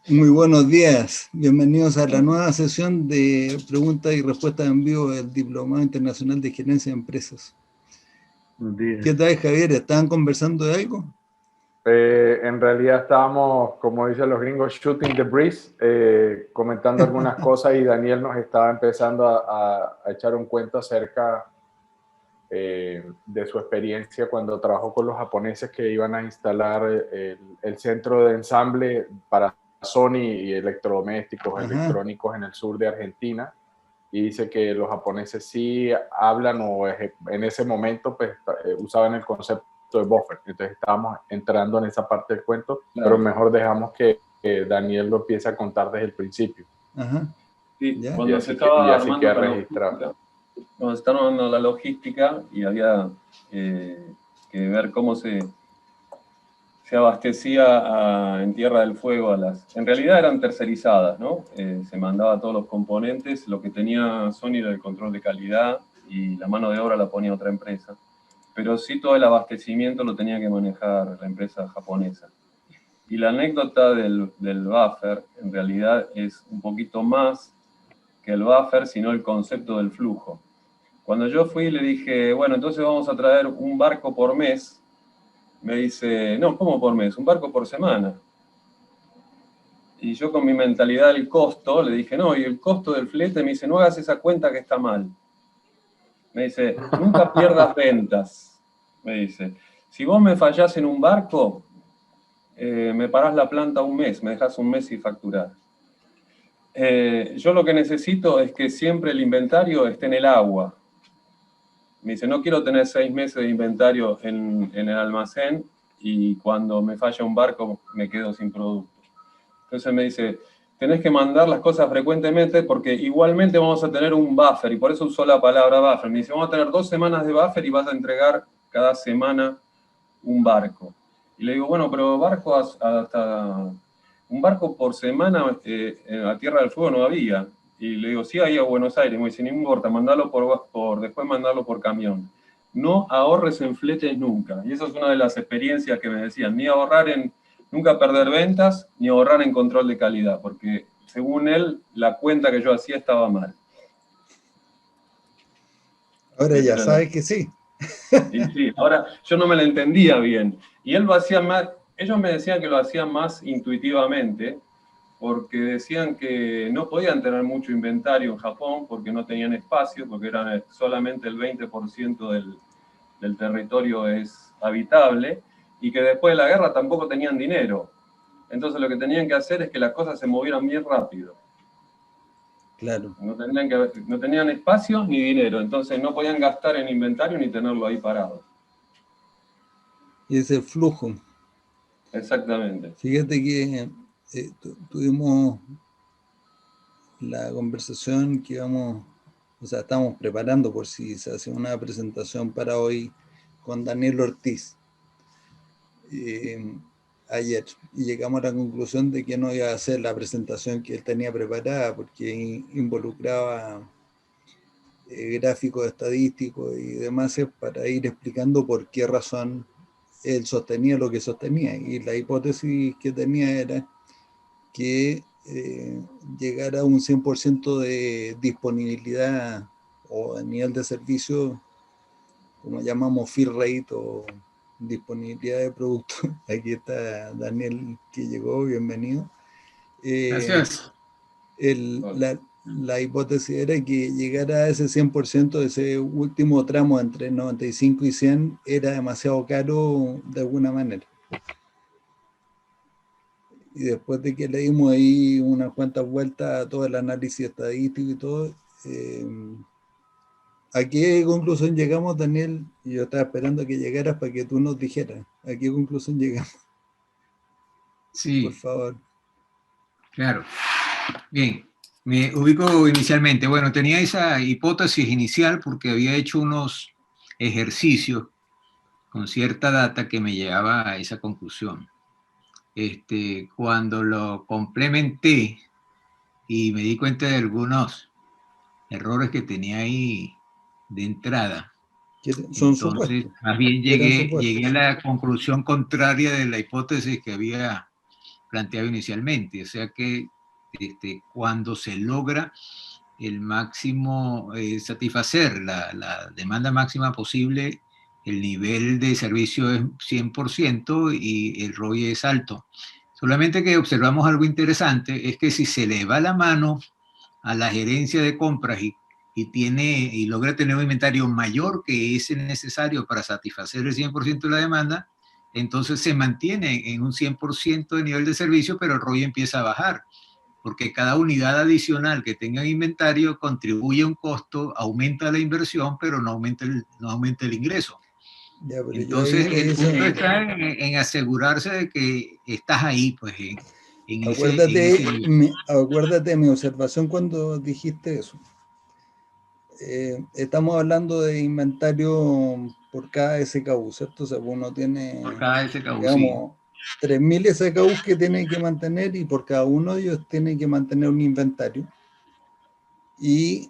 Muy buenos días, bienvenidos a la nueva sesión de preguntas y respuestas en vivo del Diplomado Internacional de Gerencia de Empresas. Buenos días. ¿Qué tal, Javier? ¿Estaban conversando de algo? En realidad estábamos, como dicen los gringos, shooting the breeze, comentando algunas cosas y Daniel nos estaba empezando a echar un cuento acerca de su experiencia cuando trabajó con los japoneses que iban a instalar el centro de ensamble para Sony y electrodomésticos electrónicos en el sur de Argentina. Y dice que los japoneses sí hablan o en ese momento pues, usaban el concepto de buffer. Entonces estábamos entrando en esa parte del cuento, claro. Pero mejor dejamos que Daniel lo empiece a contar desde el principio. Ajá. Sí, ¿Ya? Cuando se estaba armando la logística, cuando se estaba armando la logística y había que ver cómo se abastecía en Tierra del Fuego en realidad eran tercerizadas, ¿no? Se mandaba todos los componentes, lo que tenía Sony era el control de calidad y la mano de obra la ponía otra empresa. Pero sí todo el abastecimiento lo tenía que manejar la empresa japonesa. Y la anécdota del buffer en realidad es un poquito más que el buffer, sino el concepto del flujo. Cuando yo fui le dije, bueno, entonces vamos a traer un barco por mes. Me dice, no, ¿cómo por mes? Un barco por semana. Y yo con mi mentalidad del costo le dije, no, y el costo del flete, me dice, no hagas esa cuenta que está mal. Me dice, nunca pierdas ventas. Me dice, si vos me fallás en un barco, me parás la planta un mes, me dejás un mes sin facturar. Yo lo que necesito es que siempre el inventario esté en el agua. Me dice, no quiero tener 6 meses de inventario en el almacén y cuando me falla un barco me quedo sin producto. Entonces me dice, tenés que mandar las cosas frecuentemente porque igualmente vamos a tener un buffer, y por eso usó la palabra buffer. Me dice, vamos a tener 2 semanas de buffer y vas a entregar cada semana un barco. Y le digo, bueno, pero barco hasta un barco por semana a Tierra del Fuego no había. Y le digo, sí, ahí a Buenos Aires. Me dice, no importa, mandalo después mandarlo por camión. No ahorres en fletes nunca. Y esa es una de las experiencias que me decían, ni ahorrar nunca perder ventas, ni ahorrar en control de calidad, porque según él, la cuenta que yo hacía estaba mal. Ahora ya sabes que sí. Y sí, ahora yo no me la entendía bien. Y él lo hacía más, ellos me decían que lo hacían más intuitivamente, porque decían que no podían tener mucho inventario en Japón porque no tenían espacio, porque eran solamente el 20% del territorio es habitable, y que después de la guerra tampoco tenían dinero. Entonces lo que tenían que hacer es que las cosas se movieran bien rápido. Claro. No tenían espacio ni dinero, entonces no podían gastar en inventario ni tenerlo ahí parado. Y ese flujo. Exactamente. Fíjate que tuvimos la conversación que estamos preparando por si se hace una presentación para hoy con Daniel Ortiz ayer, y llegamos a la conclusión de que no iba a hacer la presentación que él tenía preparada porque involucraba gráficos estadísticos y demás para ir explicando por qué razón él sostenía lo que sostenía, y la hipótesis que tenía era que llegar a un 100% de disponibilidad o a nivel de servicio, como llamamos fill rate o disponibilidad de producto. Aquí está Daniel que llegó, bienvenido. Gracias. La hipótesis era que llegar a ese 100%, ese último tramo entre 95 y 100, era demasiado caro de alguna manera. Y después de que le dimos ahí unas cuantas vueltas a todo el análisis estadístico y todo, ¿a qué conclusión llegamos, Daniel? Yo estaba esperando que llegaras para que tú nos dijeras. ¿A qué conclusión llegamos? Sí. Por favor. Claro. Bien, me ubico inicialmente. Bueno, tenía esa hipótesis inicial porque había hecho unos ejercicios con cierta data que me llevaba a esa conclusión. Cuando lo complementé y me di cuenta de algunos errores que tenía ahí de entrada, son entonces supuestos. Más bien llegué a la conclusión contraria de la hipótesis que había planteado inicialmente. O sea que cuando se logra el máximo, satisfacer la demanda máxima posible, el nivel de servicio es 100% y el ROI es alto. Solamente que observamos algo interesante, es que si se le va la mano a la gerencia de compras y logra tener un inventario mayor que ese necesario para satisfacer el 100% de la demanda, entonces se mantiene en un 100% de nivel de servicio, pero el ROI empieza a bajar, porque cada unidad adicional que tenga inventario contribuye a un costo, aumenta la inversión, pero no aumenta el ingreso. Ya, pero Entonces, el punto está en asegurarse de que estás ahí, pues, en ese nivel. Acuérdate mi observación cuando dijiste eso. Estamos hablando de inventario por cada SKU, ¿cierto? O sea, uno tiene, Por cada SKU, digamos, 3.000 SKUs que tiene que mantener y por cada uno de ellos tiene que mantener un inventario. Y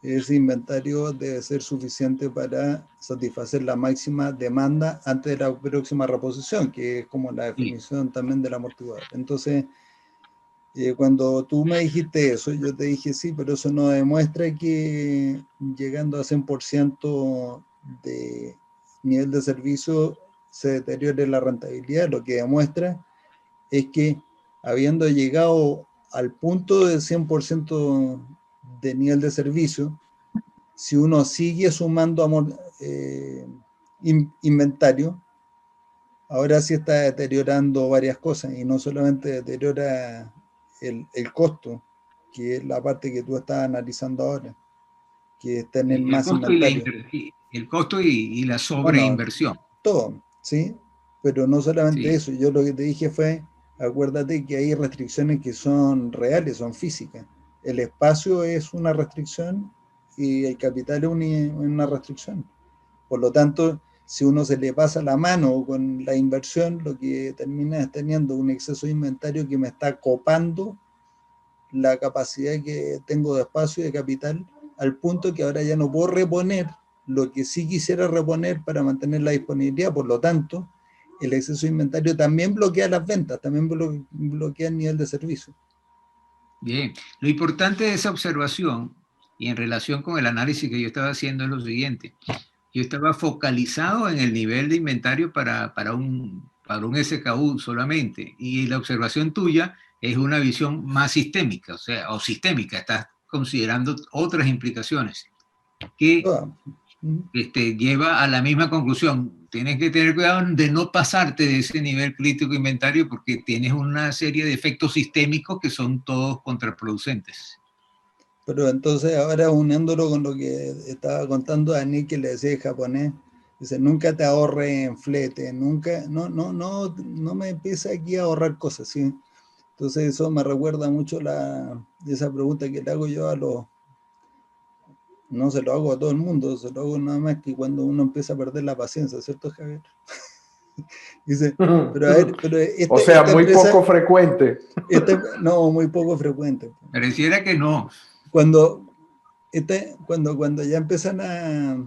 ese inventario debe ser suficiente para satisfacer la máxima demanda antes de la próxima reposición, que es como la definición también del amortiguador. Entonces, cuando tú me dijiste eso, yo te dije sí, pero eso no demuestra que llegando a 100% de nivel de servicio se deteriore la rentabilidad. Lo que demuestra es que habiendo llegado al punto de 100% de nivel de servicio, si uno sigue sumando inventario, ahora sí está deteriorando varias cosas y no solamente deteriora el costo, que es la parte que tú estás analizando ahora, que es tener más inventario. El costo y la Bueno, sobreinversión. todo, ¿sí? Pero no solamente Sí. eso, yo lo que te dije fue, acuérdate que hay restricciones que son reales, son físicas. El espacio es una restricción y el capital es una restricción. Por lo tanto, si uno se le pasa la mano con la inversión, lo que termina es teniendo un exceso de inventario que me está copando la capacidad que tengo de espacio y de capital, al punto que ahora ya no puedo reponer lo que sí quisiera reponer para mantener la disponibilidad. Por lo tanto, el exceso de inventario también bloquea las ventas, también bloquea el nivel de servicio. Bien, lo importante de esa observación y en relación con el análisis que yo estaba haciendo es lo siguiente. Yo estaba focalizado en el nivel de inventario para un SKU solamente, y la observación tuya es una visión más sistémica, o sistémica, estás considerando otras implicaciones que lleva a la misma conclusión. Tienes que tener cuidado de no pasarte de ese nivel crítico de inventario porque tienes una serie de efectos sistémicos que son todos contraproducentes. Pero entonces ahora uniéndolo con lo que estaba contando Dani, que le decía en japonés, dice, nunca te ahorre en flete, nunca, no me empieza aquí a ahorrar cosas, ¿sí? Entonces eso me recuerda mucho esa pregunta que le hago yo no se lo hago a todo el mundo, se lo hago nada más que cuando uno empieza a perder la paciencia, ¿cierto, Javier? Dice, pero a ver, pero o sea, esta muy empresa, poco frecuente. No, muy poco frecuente. Pareciera que no. Cuando ya empiezan a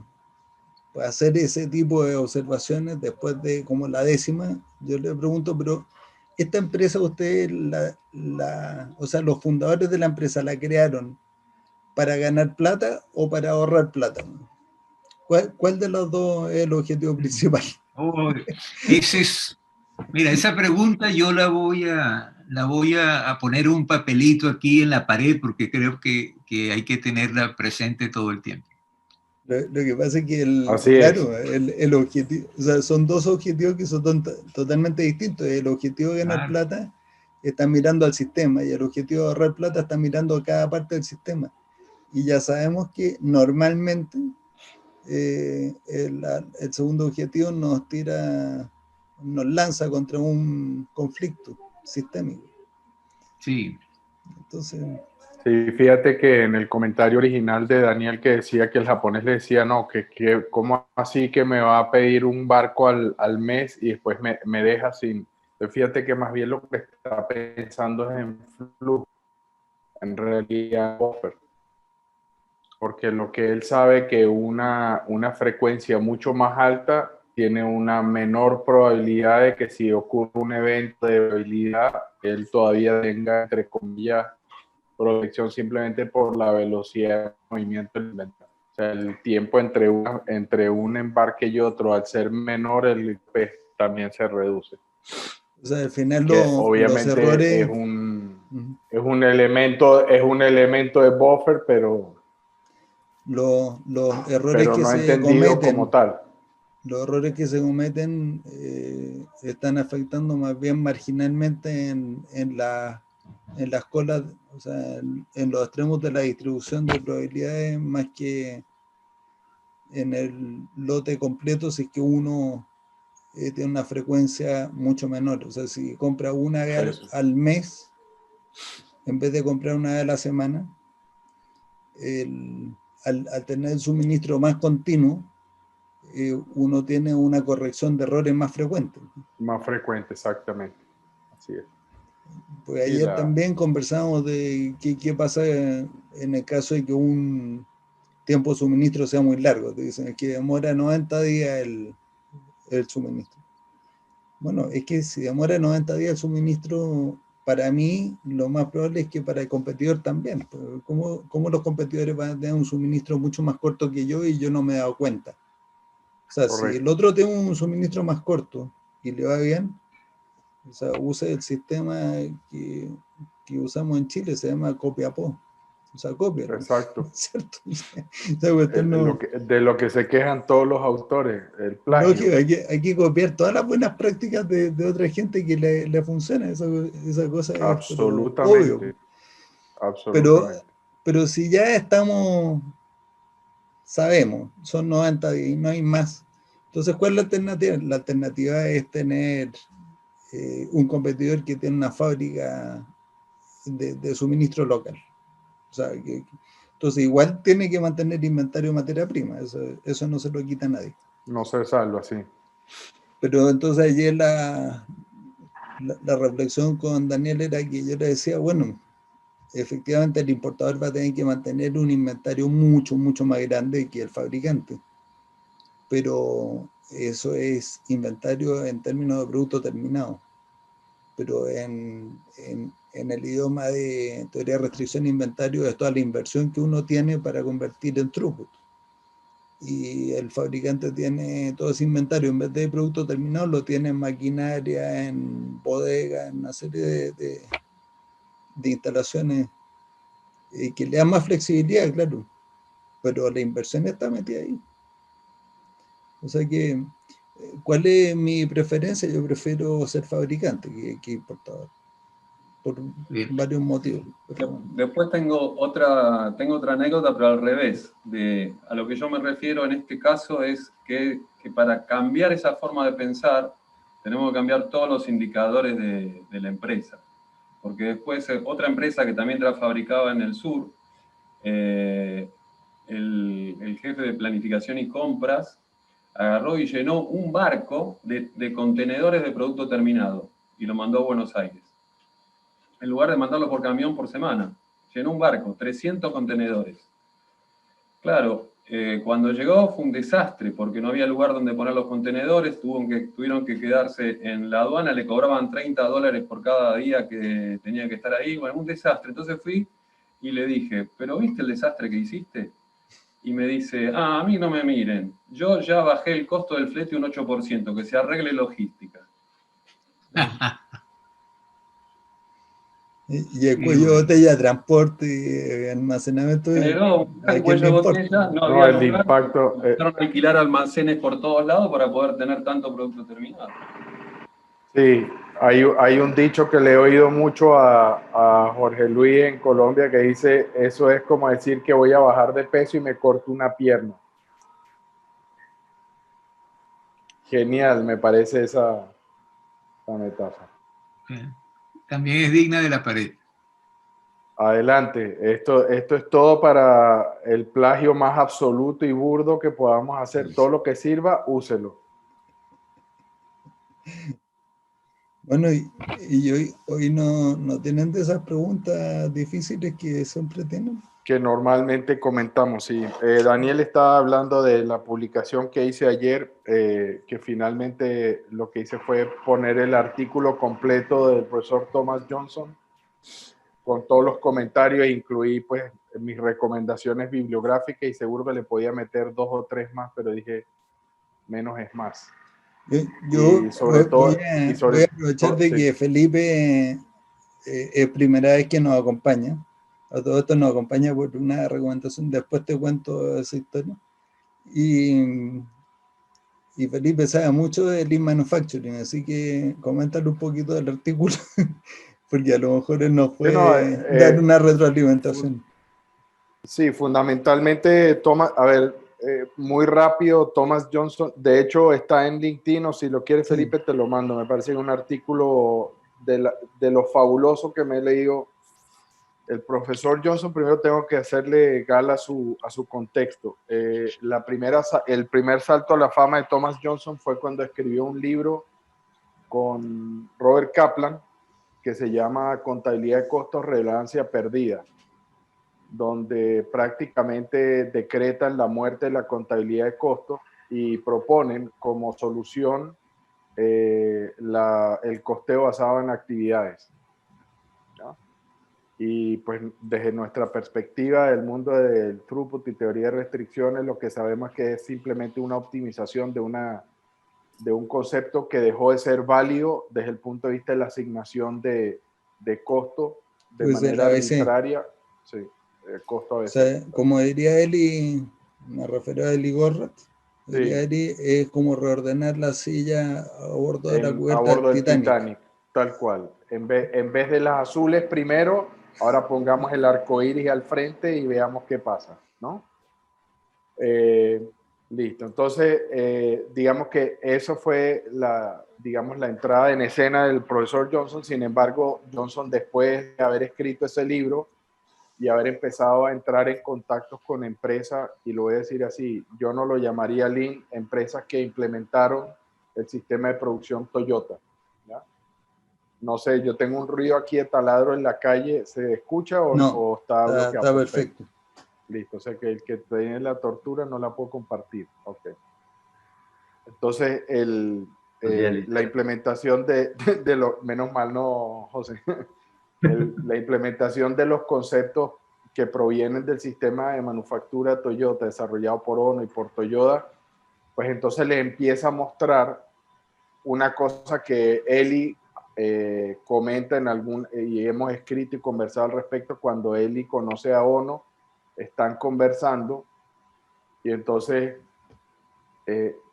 hacer ese tipo de observaciones después de como la 10ª, yo le pregunto, pero esta empresa ustedes, o sea, los fundadores de la empresa la crearon para ganar plata o para ahorrar plata. ¿Cuál de los dos es el objetivo principal? Oh, mira, esa pregunta yo la voy a poner un papelito aquí en la pared porque creo que hay que tenerla presente todo el tiempo. Lo que pasa es que el objetivo, o sea, son dos objetivos que son totalmente distintos. El objetivo de ganar plata está mirando al sistema y el objetivo de ahorrar plata está mirando a cada parte del sistema. Y ya sabemos que normalmente el segundo objetivo nos lanza contra un conflicto sistémico. Sí. Entonces... Sí, fíjate que en el comentario original de Daniel que decía que el japonés le decía, no, que ¿cómo así que me va a pedir un barco al mes y después me deja sin? Entonces fíjate que más bien lo que está pensando es en flujo, en realidad buffer. Porque lo que él sabe que una frecuencia mucho más alta tiene una menor probabilidad de que si ocurre un evento de viabilidad, él todavía tenga, entre comillas, protección simplemente por la velocidad de movimiento del inventario. O sea, el tiempo entre un embarque y otro, al ser menor, el pues, también se reduce. O sea, al final Que los obviamente errores... es un elemento de buffer, pero los errores que no se entendido como cometen, tal. los errores que se cometen están afectando más bien marginalmente en las colas, o sea, en los extremos de la distribución de probabilidades, más que en el lote completo, si es que uno tiene una frecuencia mucho menor. O sea, si compra una vez al mes, en vez de comprar una vez a la semana, al tener el suministro más continuo, uno tiene una corrección de errores más frecuente. Más frecuente, exactamente. Así es. Pues ayer también conversamos de qué pasa en el caso de que un tiempo de suministro sea muy largo. Te dicen que demora 90 días el suministro. Bueno, es que si demora 90 días el suministro, para mí lo más probable es que para el competidor también. ¿Cómo los competidores van a tener un suministro mucho más corto que yo y yo no me he dado cuenta? O sea, correcto. Si el otro tiene un suministro más corto y le va bien, o sea, use el sistema que usamos en Chile, se llama Copiapó. O sea, copia. Exacto. ¿Cierto? O sea, de lo que se quejan todos los autores, el plagio. Lógico, hay que copiar todas las buenas prácticas de otra gente que le funciona. Esa cosa es absolutamente, obvio. absolutamente. Pero si ya sabemos, son 90 días y no hay más. Entonces, ¿cuál es la alternativa? La alternativa es tener un competidor que tiene una fábrica de suministro local. O sea, entonces igual tiene que mantener inventario de materia prima, eso no se lo quita a nadie. No se salva, sí. Pero entonces ayer la reflexión con Daniel era que yo le decía, bueno, efectivamente el importador va a tener que mantener un inventario mucho, mucho más grande que el fabricante. Pero eso es inventario en términos de producto terminado. Pero en el idioma de teoría de restricción de inventario es toda la inversión que uno tiene para convertir en throughput. Y el fabricante tiene todo ese inventario, en vez de producto terminado, lo tiene en maquinaria, en bodega, en una serie de instalaciones que le dan más flexibilidad, claro, pero la inversión está metida ahí. O sea que, ¿cuál es mi preferencia? Yo prefiero ser fabricante que importador, por varios motivos. Pero... Después tengo otra anécdota, pero al revés. A lo que yo me refiero en este caso es que para cambiar esa forma de pensar, tenemos que cambiar todos los indicadores de la empresa. Porque después otra empresa que también fabricaba en el sur, el jefe de planificación y compras agarró y llenó un barco de contenedores de producto terminado y lo mandó a Buenos Aires. En lugar de mandarlo por camión por semana, llenó un barco, 300 contenedores. Claro, cuando llegó fue un desastre porque no había lugar donde poner los contenedores, tuvieron que quedarse en la aduana, le cobraban $30 por cada día que tenía que estar ahí, bueno, un desastre. Entonces fui y le dije, ¿pero viste el desastre que hiciste? Y me dice, a mí no me miren, yo ya bajé el costo del flete un 8%, que se arregle logística. Y el cuello de botella, transporte, almacenamiento. Generó un cuello de botella, no había lugar, impacto. Empezaron a alquilar almacenes por todos lados para poder tener tanto producto terminado. Sí, hay un dicho que le he oído mucho a Jorge Luis en Colombia que dice, eso es como decir que voy a bajar de peso y me corto una pierna. Genial, me parece esa metáfora. También es digna de la pared. Adelante, esto es todo para el plagio más absoluto y burdo que podamos hacer. Todo lo que sirva, úselo. Bueno, y hoy no tienen de esas preguntas difíciles que siempre tienen. que normalmente comentamos. Sí. Daniel estaba hablando de la publicación que hice ayer, que finalmente lo que hice fue poner el artículo completo del profesor Thomas Johnson con todos los comentarios, incluí pues mis recomendaciones bibliográficas y seguro que le podía meter 2 o 3 más, pero dije, menos es más. Yo y sobre todo, voy a aprovechar de que Felipe es primera vez que nos acompaña. A todo esto nos acompaña por una recomendación. Después te cuento esa historia. Y Felipe sabe mucho de Lean Manufacturing, así que coméntale un poquito del artículo, porque a lo mejor él nos puede dar una retroalimentación. Sí, fundamentalmente, muy rápido, Thomas Johnson, de hecho está en LinkedIn, o si lo quieres, Felipe, te lo mando. Me parece un artículo de lo fabuloso que me he leído. El profesor Johnson, primero tengo que hacerle gala a su contexto. El primer salto a la fama de Thomas Johnson fue cuando escribió un libro con Robert Kaplan que se llama Contabilidad de Costos, Relevancia Perdida, donde prácticamente decretan la muerte de la contabilidad de costos y proponen como solución el costeo basado en actividades. ¿No? Y pues desde nuestra perspectiva del mundo del throughput y teoría de restricciones, lo que sabemos es que es simplemente una optimización de un concepto que dejó de ser válido desde el punto de vista de la asignación de costo de pues manera arbitraria. Sí, costo ABC. O sea, como diría Eli, me refiero a Eli Gorrat, diría Eli, es como reordenar la silla a bordo de la cubierta del Titanic. Tal cual. En vez de las azules primero, ahora pongamos el arco iris al frente y veamos qué pasa, ¿no? Listo. Entonces, digamos que eso fue la entrada en escena del profesor Johnson. Sin embargo, Johnson, después de haber escrito ese libro y haber empezado a entrar en contactos con empresas, y lo voy a decir así, yo no lo llamaría Lean, empresas que implementaron el sistema de producción Toyota. ¿Ya? No sé, yo tengo un ruido aquí de taladro en la calle, ¿se escucha o está bloqueado? Está perfecto. Listo, o sea que el que tiene la tortura no la puedo compartir. Ok. Entonces, la implementación de lo, menos mal no, José, la implementación de los conceptos que provienen del sistema de manufactura Toyota desarrollado por Ono y por Toyota, pues entonces le empieza a mostrar una cosa que Eli comenta y hemos escrito y conversado al respecto cuando Eli conoce a Ono, están conversando y entonces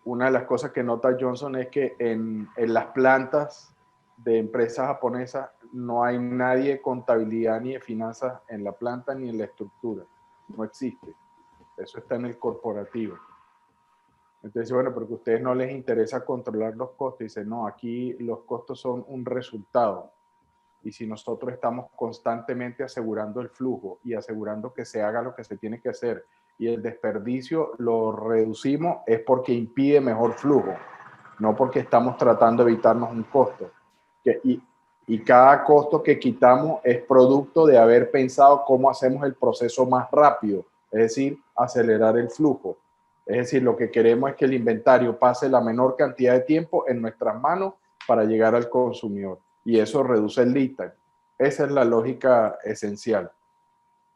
una de las cosas que nota Johnson es que en las plantas de empresas japonesas no hay nadie de contabilidad ni de finanzas en la planta ni en la estructura. No existe. Eso está en el corporativo. Entonces, bueno, porque a ustedes no les interesa controlar los costos. Dicen, no, aquí los costos son un resultado. Y si nosotros estamos constantemente asegurando el flujo y asegurando que se haga lo que se tiene que hacer y el desperdicio lo reducimos, es porque impide mejor flujo, no porque estamos tratando de evitarnos un costo. Y cada costo que quitamos es producto de haber pensado cómo hacemos el proceso más rápido, es decir, acelerar el flujo. Es decir, lo que queremos es que el inventario pase la menor cantidad de tiempo en nuestras manos para llegar al consumidor. Y eso reduce el lead time. Esa es la lógica esencial.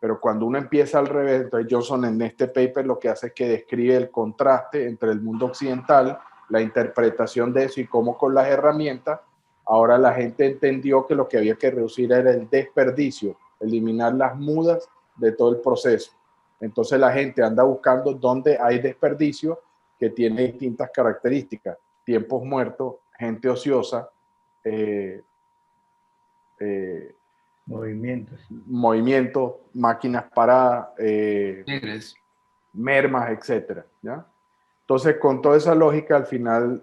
Pero cuando uno empieza al revés, entonces Johnson en este paper lo que hace es que describe el contraste entre el mundo occidental, la interpretación de eso y cómo con las herramientas, ahora la gente entendió que lo que había que reducir era el desperdicio, eliminar las mudas de todo el proceso. Entonces la gente anda buscando dónde hay desperdicio que tiene distintas características, tiempos muertos, gente ociosa, movimientos, máquinas paradas, mermas, etcétera, ¿ya? Entonces, con toda esa lógica, al final,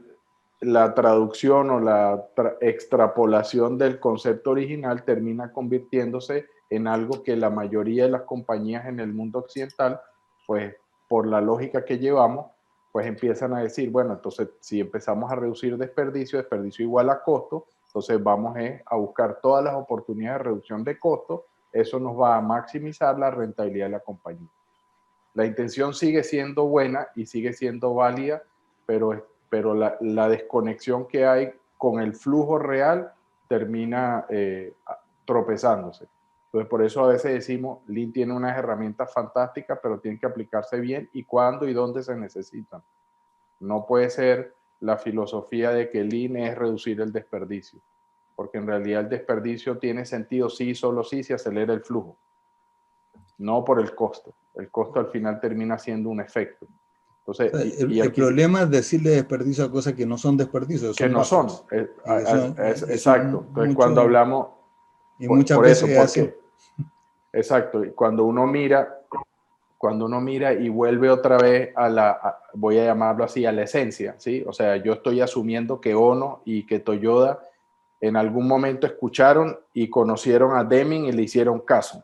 la traducción o la extrapolación del concepto original termina convirtiéndose en algo que la mayoría de las compañías en el mundo occidental, pues, por la lógica que llevamos, pues empiezan a decir, bueno, entonces, si empezamos a reducir desperdicio igual a costo, entonces vamos a buscar todas las oportunidades de reducción de costos eso nos va a maximizar la rentabilidad de la compañía. La intención sigue siendo buena y sigue siendo válida, pero la desconexión que hay con el flujo real termina tropezándose. Entonces, por eso a veces decimos, Lean tiene unas herramientas fantásticas, pero tienen que aplicarse bien y cuándo y dónde se necesitan. No puede ser la filosofía de que Lean es reducir el desperdicio, porque en realidad el desperdicio tiene sentido sí, solo sí, se acelera el flujo, no por el costo. El costo al final termina siendo un efecto. Entonces, O sea, el problema es decirle desperdicio a cosas que no son desperdicios, que son no son. Exacto. Entonces, cuando hablamos... Y muchas por veces eso, porque, exacto. Y cuando uno mira y vuelve otra vez voy a llamarlo así, a la esencia, ¿sí? O sea, yo estoy asumiendo que Ono y que Toyota en algún momento escucharon y conocieron a Deming y le hicieron caso,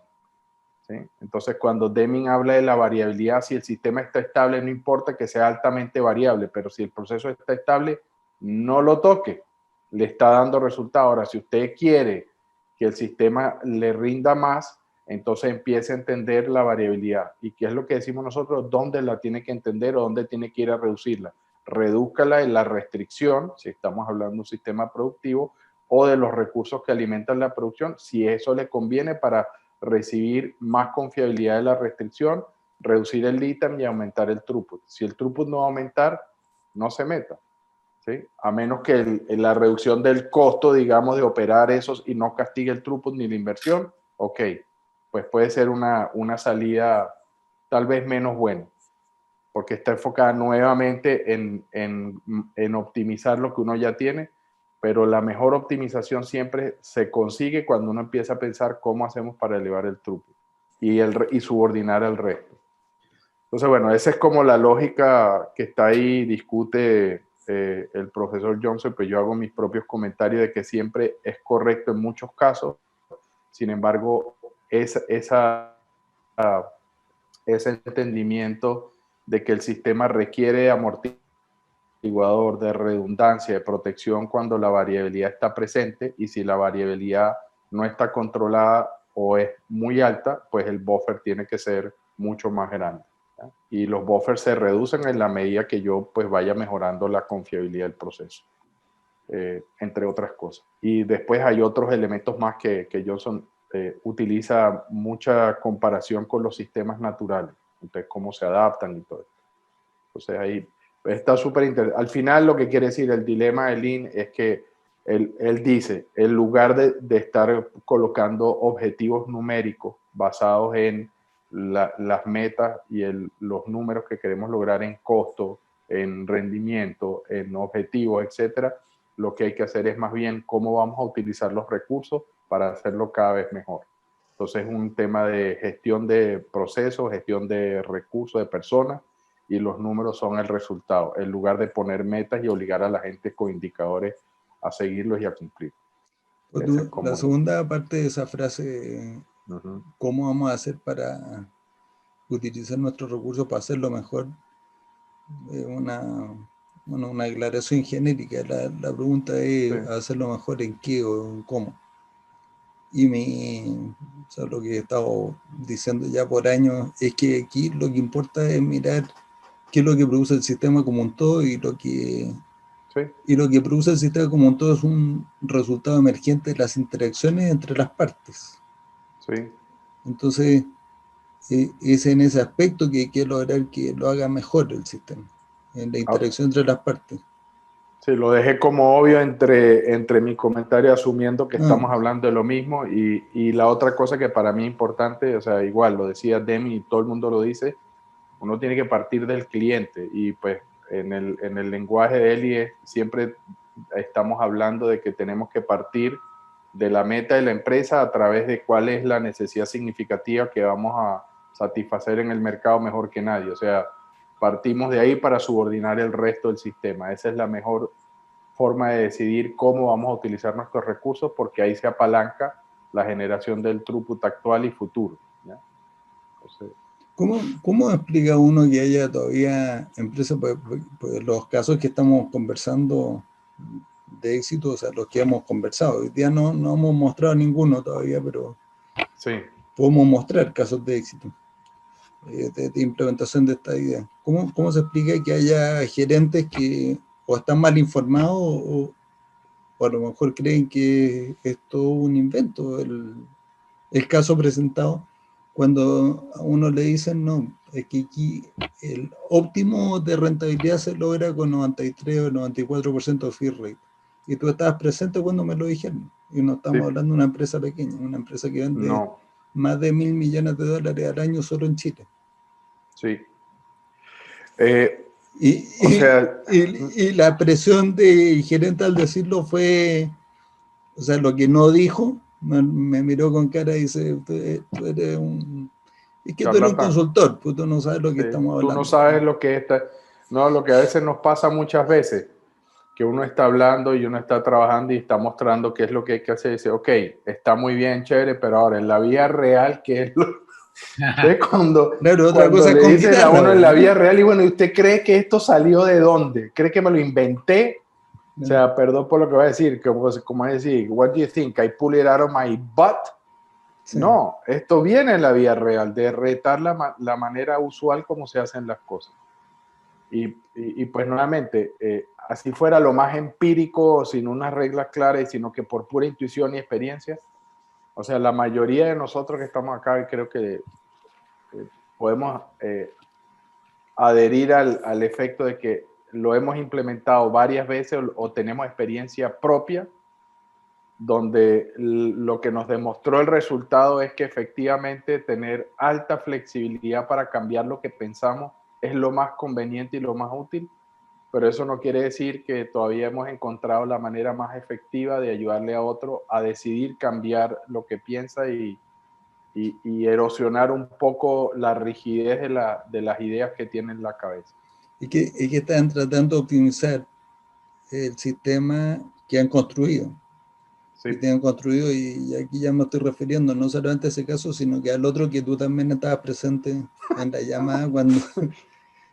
¿sí? Entonces, cuando Deming habla de la variabilidad, si el sistema está estable, no importa que sea altamente variable, pero si el proceso está estable, no lo toque, le está dando resultado. Ahora, si usted quiere que el sistema le rinda más, entonces empiece a entender la variabilidad. ¿Y qué es lo que decimos nosotros? ¿Dónde la tiene que entender o dónde tiene que ir a reducirla? Redúzcala en la restricción, si estamos hablando de un sistema productivo, o de los recursos que alimentan la producción, si eso le conviene para recibir más confiabilidad de la restricción, reducir el lead time y aumentar el throughput. Si el throughput no va a aumentar, no se meta, ¿sí? A menos que la reducción del costo, digamos, de operar esos y no castigue el throughput ni la inversión, ok, pues puede ser una salida tal vez menos buena, porque está enfocada nuevamente en optimizar lo que uno ya tiene, pero la mejor optimización siempre se consigue cuando uno empieza a pensar cómo hacemos para elevar el throughput y subordinar al resto. Entonces, bueno, esa es como la lógica que está ahí, discute el profesor Johnson, pues yo hago mis propios comentarios de que siempre es correcto en muchos casos. Sin embargo, ese entendimiento de que el sistema requiere amortiguador, de redundancia, de protección cuando la variabilidad está presente, y si la variabilidad no está controlada o es muy alta, pues el buffer tiene que ser mucho más grande, ¿ya? Y los buffers se reducen en la medida que yo pues vaya mejorando la confiabilidad del proceso, entre otras cosas. Y después hay otros elementos más que Johnson utiliza mucha comparación con los sistemas naturales, entonces cómo se adaptan y todo esto. Entonces ahí está súper interesante. Al final lo que quiere decir el dilema de Lean es que él dice, en lugar de estar colocando objetivos numéricos basados en las metas y los números que queremos lograr en costo, en rendimiento, en objetivos, etcétera, lo que hay que hacer es más bien cómo vamos a utilizar los recursos para hacerlo cada vez mejor. Entonces es un tema de gestión de procesos, gestión de recursos, de personas, y los números son el resultado, en lugar de poner metas y obligar a la gente con indicadores a seguirlos y a cumplir. La segunda parte de esa frase, ¿cómo vamos a hacer para utilizar nuestros recursos para hacerlo mejor? Una aclaración genérica. La pregunta es, sí, ¿hacerlo mejor en qué o en cómo? Y o sea, lo que he estado diciendo ya por años es que aquí lo que importa es mirar qué es lo que produce el sistema como un todo, y lo que produce el sistema como un todo es un resultado emergente de las interacciones entre las partes. Sí. Entonces, es en ese aspecto que hay que lograr que lo haga mejor el sistema, en la interacción entre las partes. Sí, lo dejé como obvio entre mi comentario, asumiendo que estamos hablando de lo mismo, y la otra cosa que para mí es importante, o sea, igual lo decía Demi y todo el mundo lo dice, uno tiene que partir del cliente, y pues en el lenguaje de Eli siempre estamos hablando de que tenemos que partir de la meta de la empresa a través de cuál es la necesidad significativa que vamos a satisfacer en el mercado mejor que nadie. O sea, partimos de ahí para subordinar el resto del sistema. Esa es la mejor forma de decidir cómo vamos a utilizar nuestros recursos, porque ahí se apalanca la generación del throughput actual y futuro, ¿ya? Entonces, ¿Cómo explica uno que haya todavía empresas, pues los casos que estamos conversando de éxito, o sea, los que hemos conversado? Hoy día no hemos mostrado ninguno todavía, pero sí, podemos mostrar casos de éxito, de implementación de esta idea. ¿Cómo se explica que haya gerentes que o están mal informados o a lo mejor creen que es todo un invento el caso presentado, cuando a uno le dicen, no, es que aquí el óptimo de rentabilidad se logra con 93 o 94% de fee rate? Y tú estabas presente cuando me lo dijeron. Y no estamos hablando de una empresa pequeña, una empresa que vende más de $1.000 millones al año solo en Chile. Sí. Y la presión del gerente al decirlo fue, o sea, lo que no dijo, me miró con cara y dice, tú eres un... Es que charlatán. Tú eres un consultor, pues tú no sabes lo que estamos hablando. Tú no sabes lo que está... No, lo que a veces nos pasa muchas veces, que uno está hablando y uno está trabajando y está mostrando qué es lo que hay que hacer. Y dice, ok, está muy bien, chévere, pero ahora en la vida real, ¿qué es lo...? Entonces, cuando le dicen a uno en la vida real, y bueno, ¿y usted cree que esto salió de dónde? ¿Cree que me lo inventé? O sea, perdón por lo que voy a decir, como es decir, what do you think? I pull it out of my butt? Sí. No, esto viene en la vida real, de retar la manera usual como se hacen las cosas. Y pues nuevamente, así fuera lo más empírico, sin unas reglas claras, sino que por pura intuición y experiencia, o sea, la mayoría de nosotros que estamos acá, creo que podemos adherir al efecto de que lo hemos implementado varias veces o tenemos experiencia propia, donde lo que nos demostró el resultado es que efectivamente tener alta flexibilidad para cambiar lo que pensamos es lo más conveniente y lo más útil, pero eso no quiere decir que todavía hemos encontrado la manera más efectiva de ayudarle a otro a decidir cambiar lo que piensa y erosionar un poco la rigidez de las ideas que tiene en la cabeza. Y que están tratando de optimizar el sistema que han construido. Sí. Que tienen construido, y aquí ya me estoy refiriendo no solamente a ese caso, sino que al otro que tú también estabas presente en la llamada cuando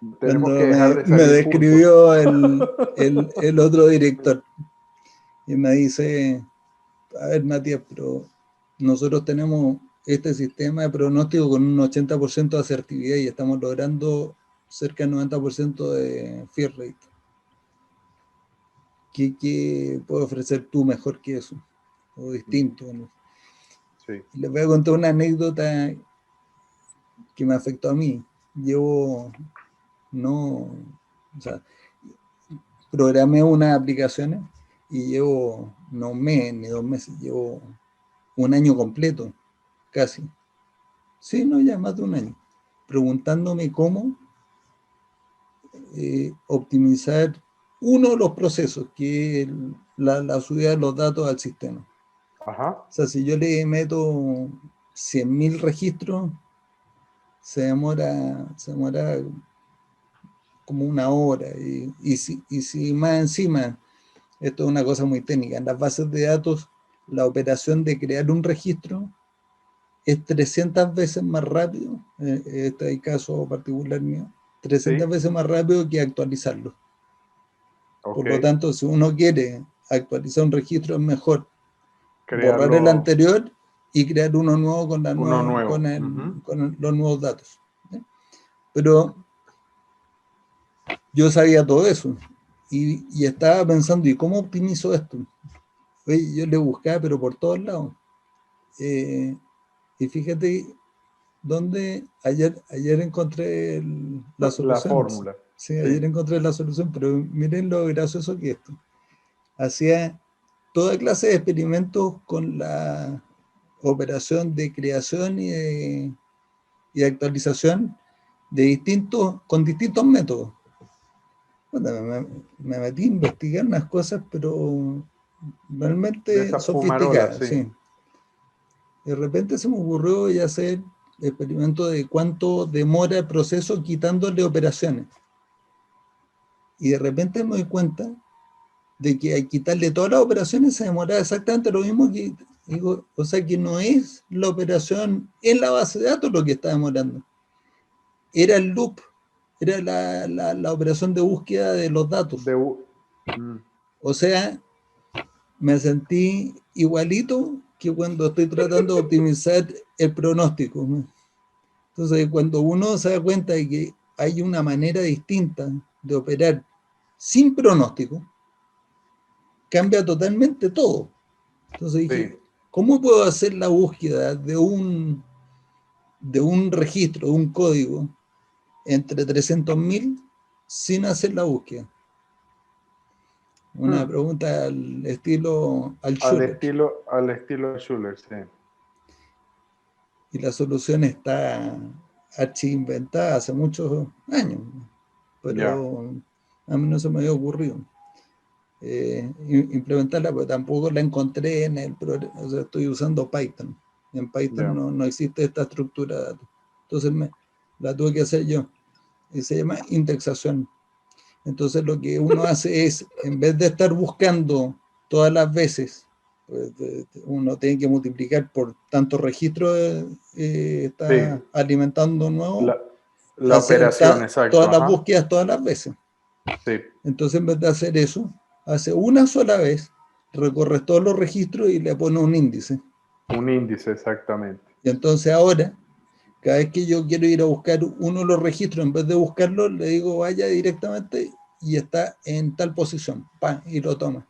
me describió el otro director. Y me dice, a ver, Matías, pero nosotros tenemos este sistema de pronóstico con un 80% de asertividad y estamos logrando cerca del 90% de fee rate. ¿Qué puede ofrecer tú mejor que eso? O distinto, ¿no? Sí. Les voy a contar una anécdota que me afectó a mí. Programé unas aplicaciones y llevo no un mes ni 2 meses, llevo un año completo, casi. Sí, no, ya más de un año, preguntándome cómo optimizar uno de los procesos, que es la subida de los datos al sistema. Ajá. O sea, si yo le meto 100.000 registros, se demora como una hora. Y si más encima, esto es una cosa muy técnica, en las bases de datos, la operación de crear un registro es 300 veces más rápido, este es el caso particular mío, 300 veces más rápido que actualizarlo. Okay. Por lo tanto, si uno quiere actualizar un registro, es mejor borrar el anterior y crear uno nuevo con los nuevos datos. ¿Sí? Pero yo sabía todo eso y estaba pensando, ¿y cómo optimizo esto? Oye, yo le buscaba, pero por todos lados. Y fíjate dónde ayer encontré la solución. La fórmula. Sí, ayer encontré la solución, pero miren lo gracioso que esto. Hacía toda clase de experimentos con la operación de creación y de actualización con distintos métodos. Bueno, me metí a investigar unas cosas, pero realmente sofisticadas. Sí. De repente se me ocurrió ya hacer experimentos de cuánto demora el proceso quitándole operaciones. Y de repente me doy cuenta de que al quitarle todas las operaciones se demoraba exactamente lo mismo que, digo, o sea que no es la operación en la base de datos lo que está demorando. Era el loop, era la operación de búsqueda de los datos. O sea, me sentí igualito que cuando estoy tratando de optimizar el pronóstico, ¿no? Entonces, cuando uno se da cuenta de que hay una manera distinta de operar sin pronóstico, cambia totalmente todo. Entonces dije, Sí. ¿cómo puedo hacer la búsqueda de un registro, de un código, entre 300.000 sin hacer la búsqueda? Una pregunta al estilo Schuller. Al estilo Schuller, sí. Y la solución está archi-inventada hace muchos años, pero a mí no se me había ocurrido implementarla, pero tampoco la encontré en el programa. O sea, estoy usando Python. En Python no existe esta estructura de datos. Entonces la tuve que hacer yo. Y se llama indexación. Entonces lo que uno hace es, en vez de estar buscando todas las veces, pues, uno tiene que multiplicar por tantos registros, está alimentando nuevo, La hacer operación, exacto. todas las búsquedas todas las veces. Sí. Entonces, en vez de hacer eso, hace una sola vez, recorre todos los registros y le pone un índice. Un índice, exactamente. Y entonces ahora, cada vez que yo quiero ir a buscar uno de los registros, en vez de buscarlo, le digo vaya directamente y está en tal posición, ¡pam! Y lo toma.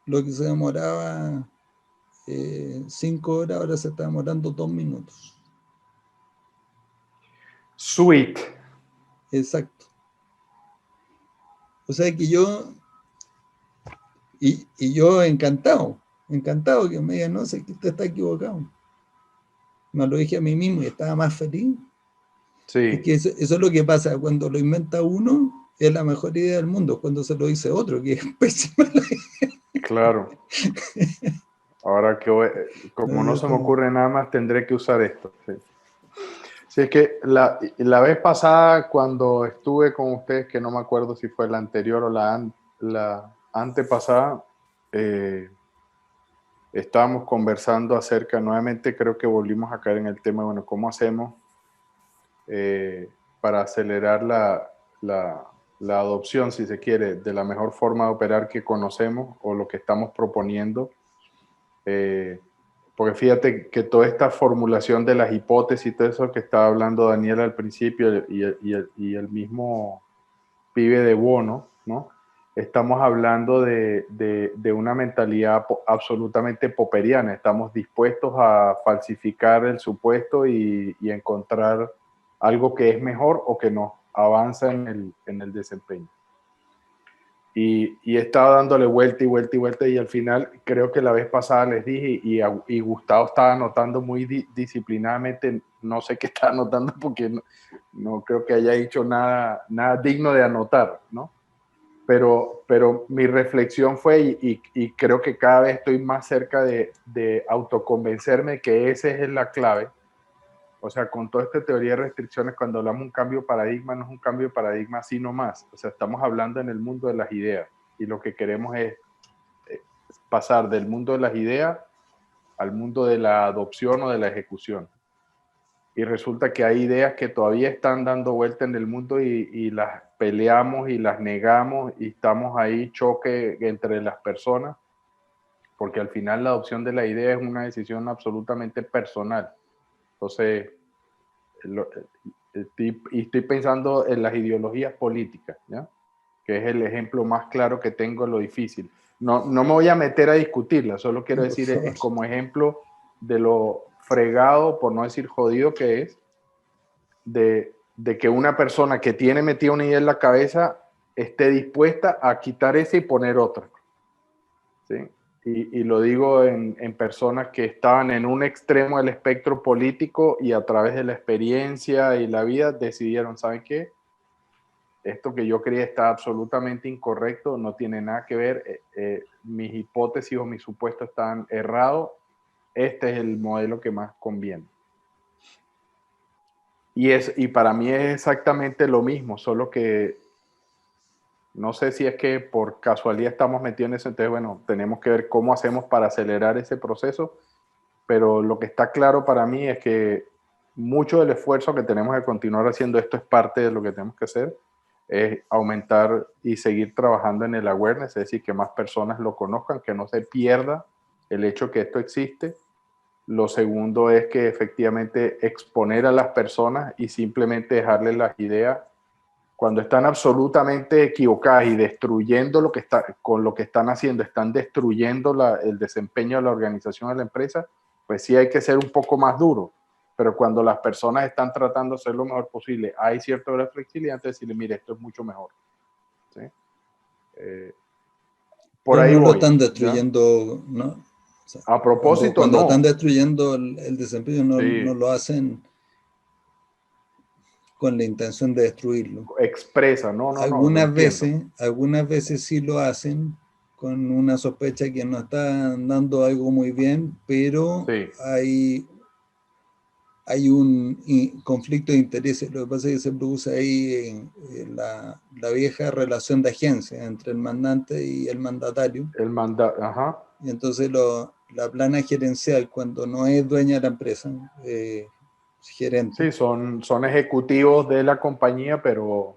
Lo que se demoraba 5 horas, ahora se está demorando 2 minutos. Sweet. Exacto. O sea que yo, y yo encantado que me digan, no sé, que usted está equivocado. Me lo dije a mí mismo y estaba más feliz. Sí. Es que eso es lo que pasa cuando lo inventa uno, es la mejor idea del mundo. Cuando se lo dice otro, que es pésima la idea. Claro. Ahora que como no se me ocurre nada más, tendré que usar esto. Sí. Sí, es que la vez pasada cuando estuve con ustedes, que no me acuerdo si fue la anterior o la antepasada, estábamos conversando acerca, nuevamente creo que volvimos a caer en el tema, bueno, ¿cómo hacemos para acelerar la adopción, si se quiere, de la mejor forma de operar que conocemos o lo que estamos proponiendo? Porque fíjate que toda esta formulación de las hipótesis y todo eso que estaba hablando Daniel al principio y el mismo pibe de Bono, ¿no? Estamos hablando de una mentalidad absolutamente popperiana. Estamos dispuestos a falsificar el supuesto y encontrar algo que es mejor o que nos avanza en el desempeño. Y estaba dándole vuelta y vuelta y vuelta y al final creo que la vez pasada les dije y Gustavo estaba anotando muy disciplinadamente, no sé qué está anotando porque no creo que haya dicho nada digno de anotar, ¿no? Pero mi reflexión fue y creo que cada vez estoy más cerca de autoconvencerme que esa es la clave. O sea, con toda esta teoría de restricciones, cuando hablamos de un cambio de paradigma, no es un cambio de paradigma sino más. O sea, estamos hablando en el mundo de las ideas y lo que queremos es pasar del mundo de las ideas al mundo de la adopción o de la ejecución. Y resulta que hay ideas que todavía están dando vuelta en el mundo y las peleamos y las negamos y estamos ahí choque entre las personas, porque al final la adopción de la idea es una decisión absolutamente personal. Entonces, estoy pensando en las ideologías políticas, ¿ya? Que es el ejemplo más claro que tengo de lo difícil. No me voy a meter a discutirla, solo quiero decir es como ejemplo de lo fregado, por no decir jodido que es, de que una persona que tiene metida una idea en la cabeza esté dispuesta a quitar esa y poner otra. ¿Sí? Y lo digo en personas que estaban en un extremo del espectro político y a través de la experiencia y la vida decidieron, ¿saben qué? Esto que yo creía está absolutamente incorrecto, no tiene nada que ver, mis hipótesis o mis supuestos están errados, este es el modelo que más conviene. Y para mí es exactamente lo mismo, solo que no sé si es que por casualidad estamos metidos en eso, entonces bueno, tenemos que ver cómo hacemos para acelerar ese proceso, pero lo que está claro para mí es que mucho del esfuerzo que tenemos que continuar haciendo, esto es parte de lo que tenemos que hacer, es aumentar y seguir trabajando en el awareness, es decir, que más personas lo conozcan, que no se pierda el hecho que esto existe. Lo segundo es que efectivamente exponer a las personas y simplemente dejarles las ideas cuando están absolutamente equivocadas y destruyendo con lo que están haciendo, están destruyendo el desempeño de la organización de la empresa, pues sí hay que ser un poco más duro. Pero cuando las personas están tratando de hacer lo mejor posible, hay cierta flexibilidad antes de decirle, mire, esto es mucho mejor. ¿Sí? Por pero ahí no lo voy. están destruyendo, ¿no? O sea, A propósito, cuando no. están destruyendo el desempeño, no, Sí. no lo hacen con la intención de destruirlo. Expresa, no, lo entiendo. Algunas veces sí lo hacen con una sospecha que no están dando algo muy bien, pero Sí. hay un conflicto de intereses. Lo que pasa es que se produce ahí en la vieja relación de agencia entre el mandante y el mandatario. Ajá. Y entonces la plana gerencial, cuando no es dueña de la empresa, gerente, Sí, son ejecutivos de la compañía, pero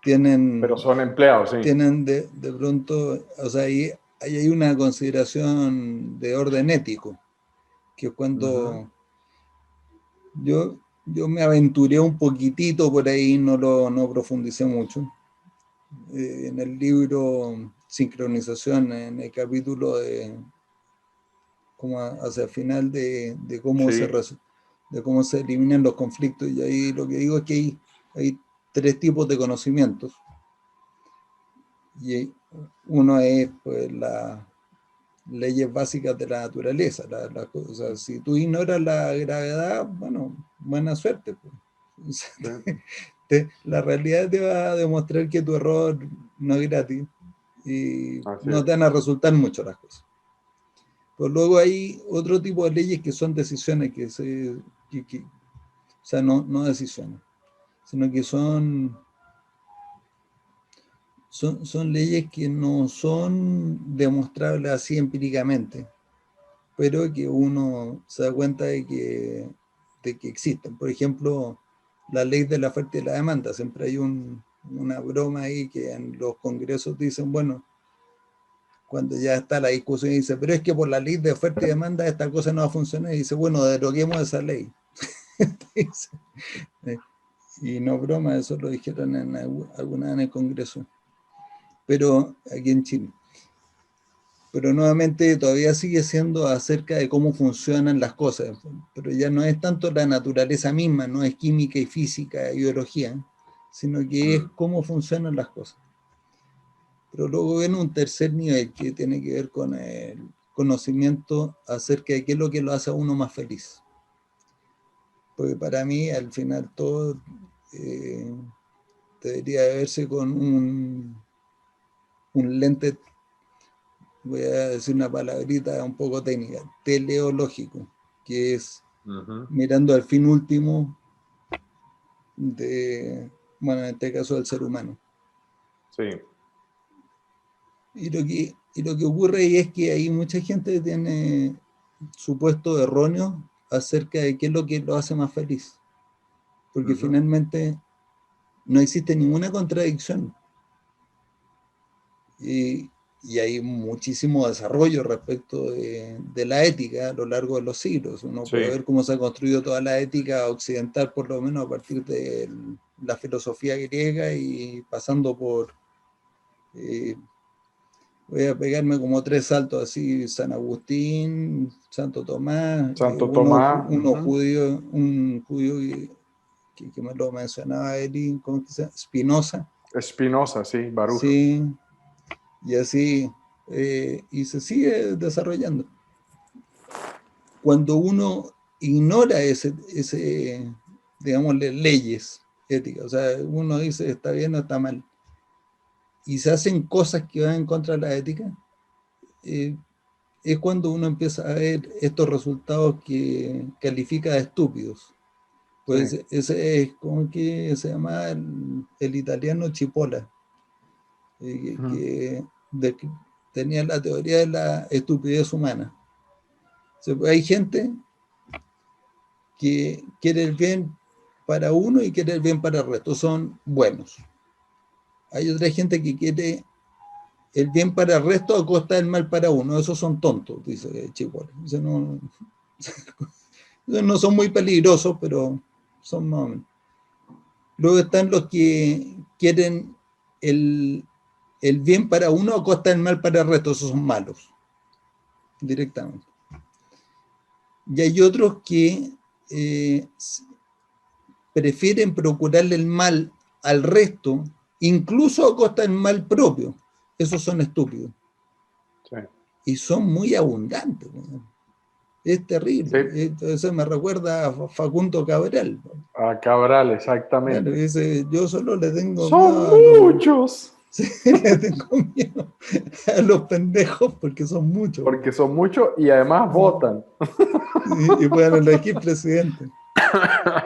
son empleados, sí. tienen de pronto, o sea, ahí hay una consideración de orden ético, que cuando yo me aventuré un poquitito por ahí, no profundicé mucho. En el libro Sincronización, en el capítulo de como hacia el final de cómo Sí. de cómo se eliminan los conflictos, y ahí lo que digo es que hay tres tipos de conocimientos. Y uno es pues las leyes básicas de la naturaleza. O sea, si tú ignoras la gravedad, bueno, buena suerte. Pues. O sea, la realidad te va a demostrar que tu error no es gratis y Así no es. te van a resultar mucho las cosas. Pero luego hay otro tipo de leyes que son decisiones o sea, no decisiones, sino que son leyes que no son demostrables así empíricamente, pero que uno se da cuenta de que existen. Por ejemplo, la ley de la oferta y la demanda. Siempre hay una broma ahí que en los congresos dicen, bueno, cuando ya está la discusión, dice, pero es que por la ley de oferta y demanda esta cosa no va a funcionar. Y dice, bueno, deroguemos esa ley. Y no broma, eso lo dijeron alguna vez en el Congreso, pero aquí en Chile. Pero nuevamente todavía sigue siendo acerca de cómo funcionan las cosas, pero ya no es tanto la naturaleza misma, no es química y física y biología, sino que es cómo funcionan las cosas. Pero luego viene un tercer nivel que tiene que ver con el conocimiento acerca de qué es lo que lo hace a uno más feliz. Porque para mí, al final, todo debería verse con un lente, voy a decir una palabrita un poco técnica, teleológico, que es mirando al fin último bueno, en este caso del ser humano. Sí. Y lo que ocurre ahí es que hay mucha gente que tiene supuestos erróneos acerca de qué es lo que lo hace más feliz. Porque finalmente no existe ninguna contradicción. Y hay muchísimo desarrollo respecto de la ética a lo largo de los siglos. Uno puede ver cómo se ha construido toda la ética occidental, por lo menos a partir de la filosofía griega y pasando por... voy a pegarme como 3 saltos así: San Agustín, Santo Tomás, Santo Tomás. un judío que me lo mencionaba Eli, ¿cómo se llama? Spinoza. Spinoza, sí, Baruch. Sí, y así, y se sigue desarrollando. Cuando uno ignora digamos, leyes éticas, o sea, uno dice está bien o está mal, y se hacen cosas que van en contra de la ética, es cuando uno empieza a ver estos resultados que califica de estúpidos. Pues ese es como que se llama el italiano Cipolla, que tenía la teoría de la estupidez humana. O sea, hay gente que quiere el bien para uno y quiere el bien para el resto, son buenos. Hay otra gente que quiere el bien para el resto a costa del mal para uno. Esos son tontos, dice Chihuahua. No son muy peligrosos, pero son más o menos. Luego están los que quieren el bien para uno a costa del mal para el resto. Esos son malos, directamente. Y hay otros que prefieren procurarle el mal al resto, incluso a costa del mal propio. Esos son estúpidos. Sí. Y son muy abundantes. Es terrible. Sí. Eso me recuerda a Facundo Cabral. A Cabral, exactamente. Claro, dice, yo solo le tengo ¡Son miedo muchos! Sí, le tengo miedo a los pendejos porque son muchos. Porque son muchos y además votan. Y pueden elegir presidente.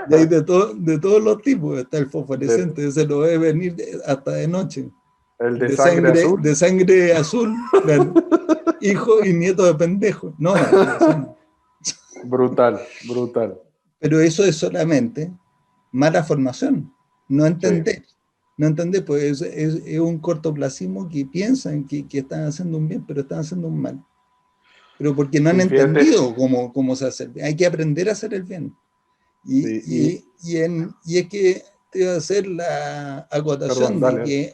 Y hay de todos los tipos. Está el fosforescente, se lo ve venir hasta de noche. El de sangre azul. De sangre azul, claro. Hijo y nieto de pendejo. No, brutal, brutal. Pero eso es solamente mala formación. No entender. Sí. No entender, pues es un cortoplacismo que piensan que están haciendo un bien, pero están haciendo un mal. Pero porque no han entendido cómo se hace el bien. Hay que aprender a hacer el bien. Y es que te voy a hacer la acotación de que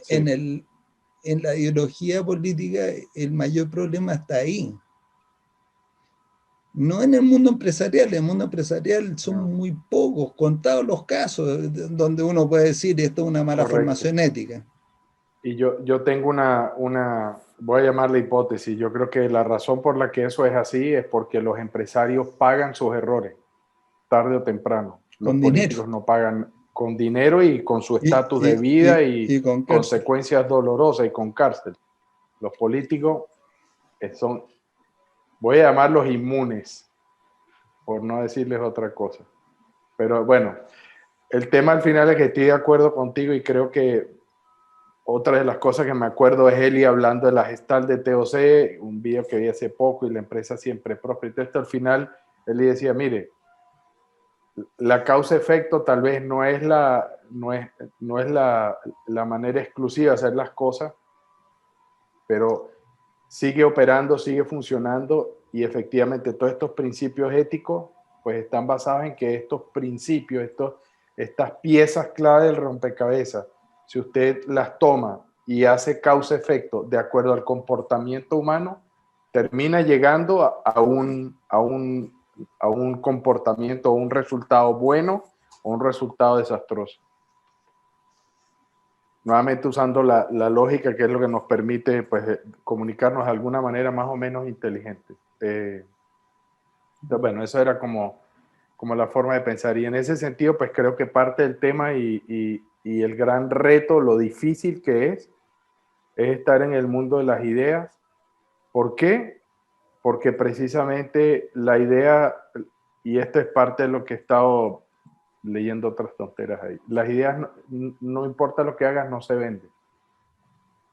en la ideología política el mayor problema está ahí. No en el mundo empresarial. En el mundo empresarial son muy pocos, contados los casos donde uno puede decir esto es una mala formación ética. Y yo tengo una, voy a llamarla hipótesis. Yo creo que la razón por la que eso es así es porque los empresarios pagan sus errores, tarde o temprano. Los políticos no pagan con dinero y con su estatus de vida y con consecuencias dolorosas y con cárcel. Los políticos son, voy a llamarlos inmunes, por no decirles otra cosa. Pero bueno, el tema al final es que estoy de acuerdo contigo y creo que otra de las cosas que me acuerdo es Eli hablando de la gestal de TOC, un video que vi hace poco y la empresa siempre próspera. Entonces, al final, Eli decía, mire, la causa-efecto tal vez no es la manera exclusiva de hacer las cosas, pero sigue operando, sigue funcionando y efectivamente todos estos principios éticos pues están basados en que estos principios, estas piezas clave del rompecabezas, si usted las toma y hace causa-efecto de acuerdo al comportamiento humano, termina llegando a un comportamiento, a un resultado bueno o un resultado desastroso. Nuevamente usando la lógica, que es lo que nos permite pues, comunicarnos de alguna manera más o menos inteligente. Entonces, bueno, eso era como la forma de pensar. Y en ese sentido, pues creo que parte del tema y el gran reto, lo difícil que es estar en el mundo de las ideas. ¿Por qué? Porque precisamente la idea, y esto es parte de lo que he estado leyendo otras tonteras ahí, las ideas, no importa lo que hagas, no se venden.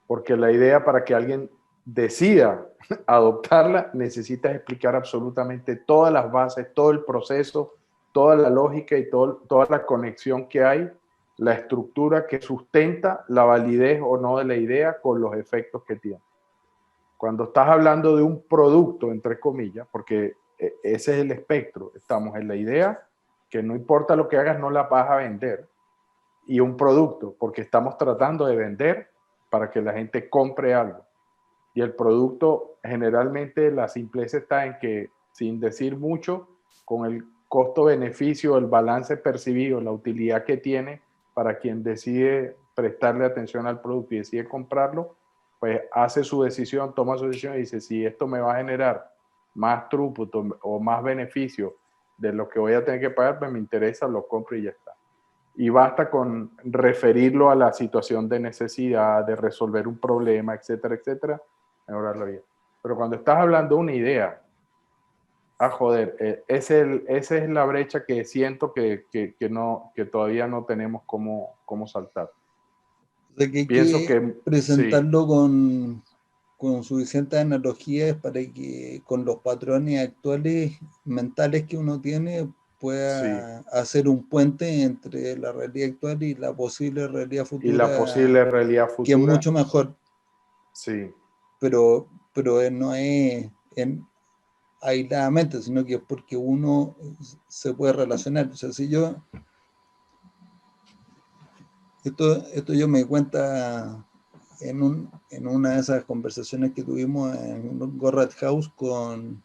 Porque la idea, para que alguien decida adoptarla, necesitas explicar absolutamente todas las bases, todo el proceso, toda la lógica y toda la conexión que hay, la estructura que sustenta la validez o no de la idea con los efectos que tiene. Cuando estás hablando de un producto, entre comillas, porque ese es el espectro, estamos en la idea que no importa lo que hagas, no la vas a vender, y un producto, porque estamos tratando de vender para que la gente compre algo. Y el producto, generalmente la simpleza está en que, sin decir mucho, con el costo-beneficio, el balance percibido, la utilidad que tiene para quien decide prestarle atención al producto y decide comprarlo, pues hace su decisión, toma su decisión y dice, si esto me va a generar más throughput o más beneficio de lo que voy a tener que pagar, pues me interesa, lo compro y ya está. Y basta con referirlo a la situación de necesidad, de resolver un problema, etcétera, etcétera, mejorar la vida. Pero cuando estás hablando de una idea, joder, esa es la brecha que siento que todavía no tenemos cómo saltar. O sea, que hay que presentarlo con suficientes analogías para que con los patrones actuales mentales que uno tiene pueda hacer un puente entre la realidad actual y la posible realidad futura. Y la posible realidad futura. Que es mucho mejor. Sí. pero no es aisladamente, sino que es porque uno se puede relacionar. O sea, si yo, esto yo me di cuenta en una de esas conversaciones que tuvimos en un Gorrat House con,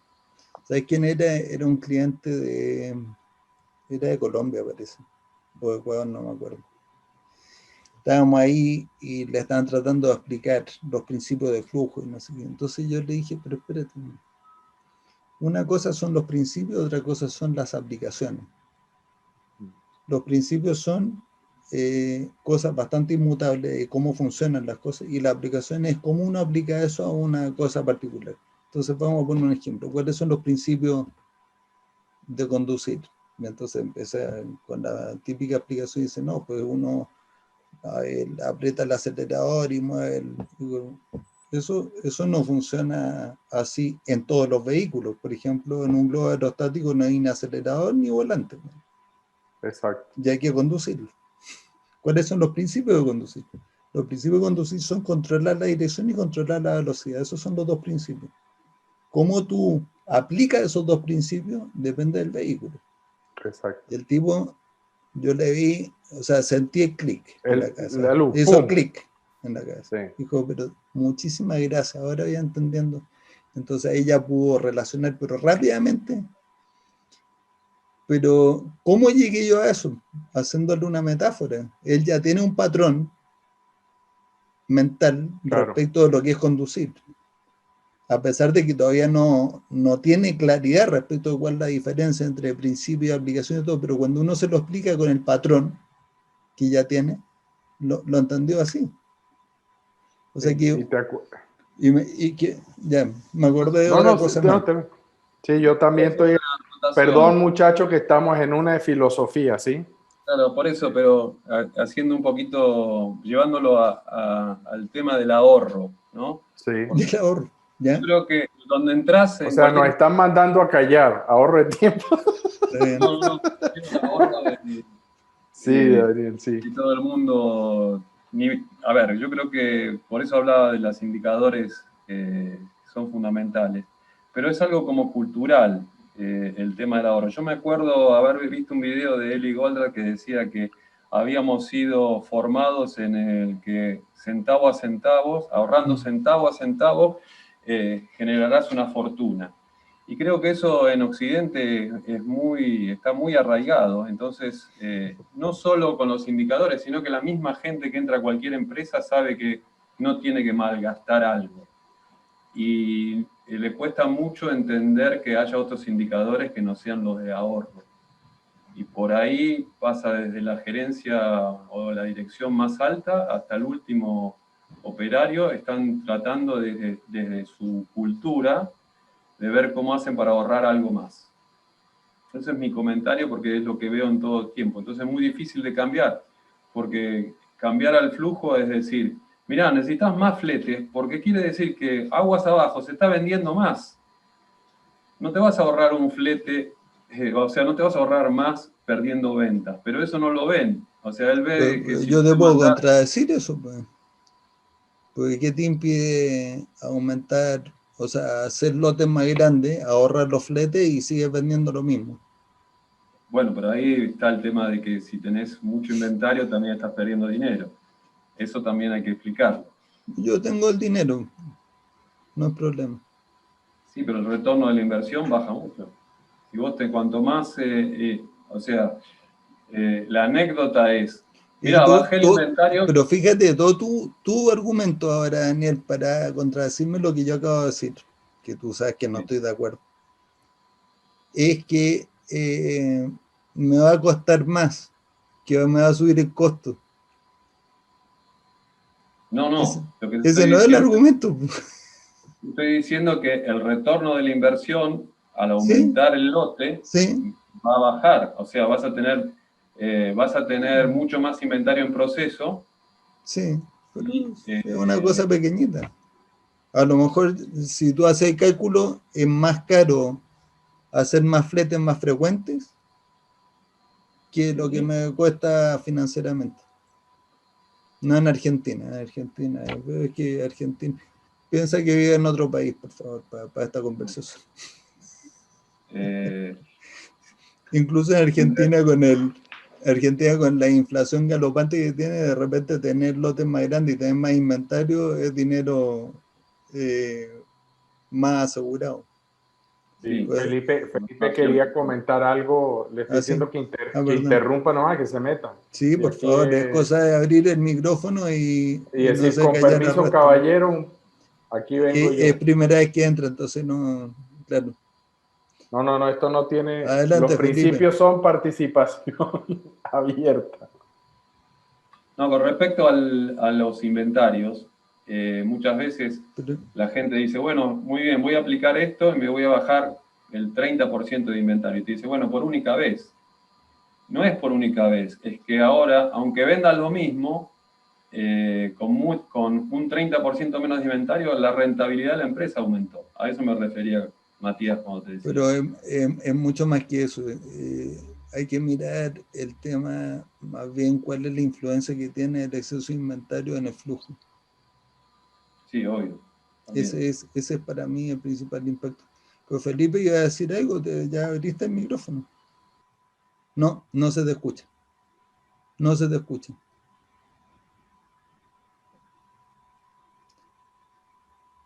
¿sabes quién era? Era un cliente era de Colombia, parece, o de Ecuador, no me acuerdo. Estábamos ahí y le estaban tratando de explicar los principios de flujo y no sé qué. Entonces yo le dije, pero espérate, una cosa son los principios, otra cosa son las aplicaciones. Los principios son cosas bastante inmutables de cómo funcionan las cosas, y la aplicación es cómo uno aplica eso a una cosa particular. Entonces vamos a poner un ejemplo. ¿Cuáles son los principios de conducir? Y entonces empecé con la típica explicación y dice, no, pues uno aprieta el acelerador y mueve eso no funciona así en todos los vehículos. Por ejemplo, en un globo aerostático no hay ni acelerador ni volante. Exacto. Y hay que conducirlo. ¿Cuáles son los principios de conducir? Los principios de conducir son controlar la dirección y controlar la velocidad. Esos son los dos principios. ¿Cómo tú aplicas esos dos principios? Depende del vehículo. Exacto. Y el tipo, yo le vi, o sea, sentí el clic en la cabeza. La luz, Hizo ¡pum! clic en la cabeza. Sí. Dijo, pero muchísimas gracias, ahora voy entendiendo. Entonces ella pudo relacionar, pero rápidamente. Pero, ¿cómo llegué yo a eso? Haciéndole una metáfora. Él ya tiene un patrón mental respecto de lo que es conducir. A pesar de que todavía no tiene claridad respecto de cuál es la diferencia entre principio y aplicación y todo, pero cuando uno se lo explica con el patrón que ya tiene, lo entendió así. O sea que, ya, me acordé de otra cosa más. Sí, yo también estoy... Perdón, muchachos, que estamos en una de filosofía, ¿sí? Claro, por eso, pero haciendo un poquito, llevándolo al tema del ahorro, ¿no? Sí. Del ahorro, ¿ya? Yo creo que donde entras... O sea, nos están mandando a callar, ahorro de tiempo. No, el ahorro sí, Gabriel, sí. Y todo el mundo... a ver, yo creo que por eso hablaba de los indicadores que son fundamentales, pero es algo como cultural. El tema del ahorro. Yo me acuerdo haber visto un video de Eli Goldratt que decía que habíamos sido formados en el que centavo a centavo, ahorrando centavo a centavo, generarás una fortuna. Y creo que eso en Occidente está muy arraigado. Entonces, no solo con los indicadores, sino que la misma gente que entra a cualquier empresa sabe que no tiene que malgastar algo. Y le cuesta mucho entender que haya otros indicadores que no sean los de ahorro. Y por ahí pasa desde la gerencia o la dirección más alta hasta el último operario, están tratando desde su cultura de ver cómo hacen para ahorrar algo más. Ese es mi comentario porque es lo que veo en todo el tiempo. Entonces es muy difícil de cambiar, porque cambiar al flujo es decir, mirá, necesitas más fletes, porque quiere decir que aguas abajo se está vendiendo más. No te vas a ahorrar un flete, o sea, no te vas a ahorrar más perdiendo ventas, pero eso no lo ven. O sea, él ve que si yo te puedo mandar... contradecir eso, pues. Porque ¿qué te impide aumentar, o sea, hacer lotes más grandes, ahorrar los fletes y sigues vendiendo lo mismo? Bueno, pero ahí está el tema de que si tenés mucho inventario también estás perdiendo dinero. Eso también hay que explicarlo. Yo tengo el dinero, no hay problema. Sí, pero el retorno de la inversión baja mucho. Si vos cuanto más, o sea, la anécdota es, mira, bajé el inventario. Pero fíjate, todo tu argumento ahora, Daniel, para contradecirme lo que yo acabo de decir, que tú sabes que no estoy de acuerdo, es que me va a costar más, que me va a subir el costo. No, ese no es el argumento. Estoy diciendo que el retorno de la inversión, al aumentar el lote, va a bajar. O sea, vas a tener mucho más inventario en proceso. Sí, pero es una cosa pequeñita. A lo mejor, si tú haces el cálculo, es más caro hacer más fletes más frecuentes que lo que me cuesta financieramente. No en Argentina, es que Argentina, Piensa que vive en otro país, por favor, para esta conversación. Incluso en Argentina con la inflación galopante que tiene, de repente tener lotes más grandes y tener más inventario es dinero más asegurado. Sí, Pues, Felipe quería comentar algo, le estoy diciendo que interrumpa nomás, que se meta. Sí, por favor, es cosa de abrir el micrófono y no decir, se con callar permiso, al resto. caballero, aquí vengo yo. Es primera vez que entra, entonces no, claro. No, esto no tiene... Adelante, los principios Felipe. son participación abierta. No, con respecto a los inventarios, muchas veces la gente dice, bueno, muy bien, voy a aplicar esto y me voy a bajar el 30% de inventario. Y te dice, bueno, por única vez. No es por única vez, es que ahora, aunque vendas lo mismo, con un 30% menos de inventario, la rentabilidad de la empresa aumentó. A eso me refería, Matías, cuando te decía. Pero es mucho más que eso. Hay que mirar el tema, más bien, cuál es la influencia que tiene el exceso de inventario en el flujo. Sí, obvio. Ese es para mí el principal impacto. Pero Felipe, iba a decir algo, ya abriste el micrófono. No se te escucha. No se te escucha.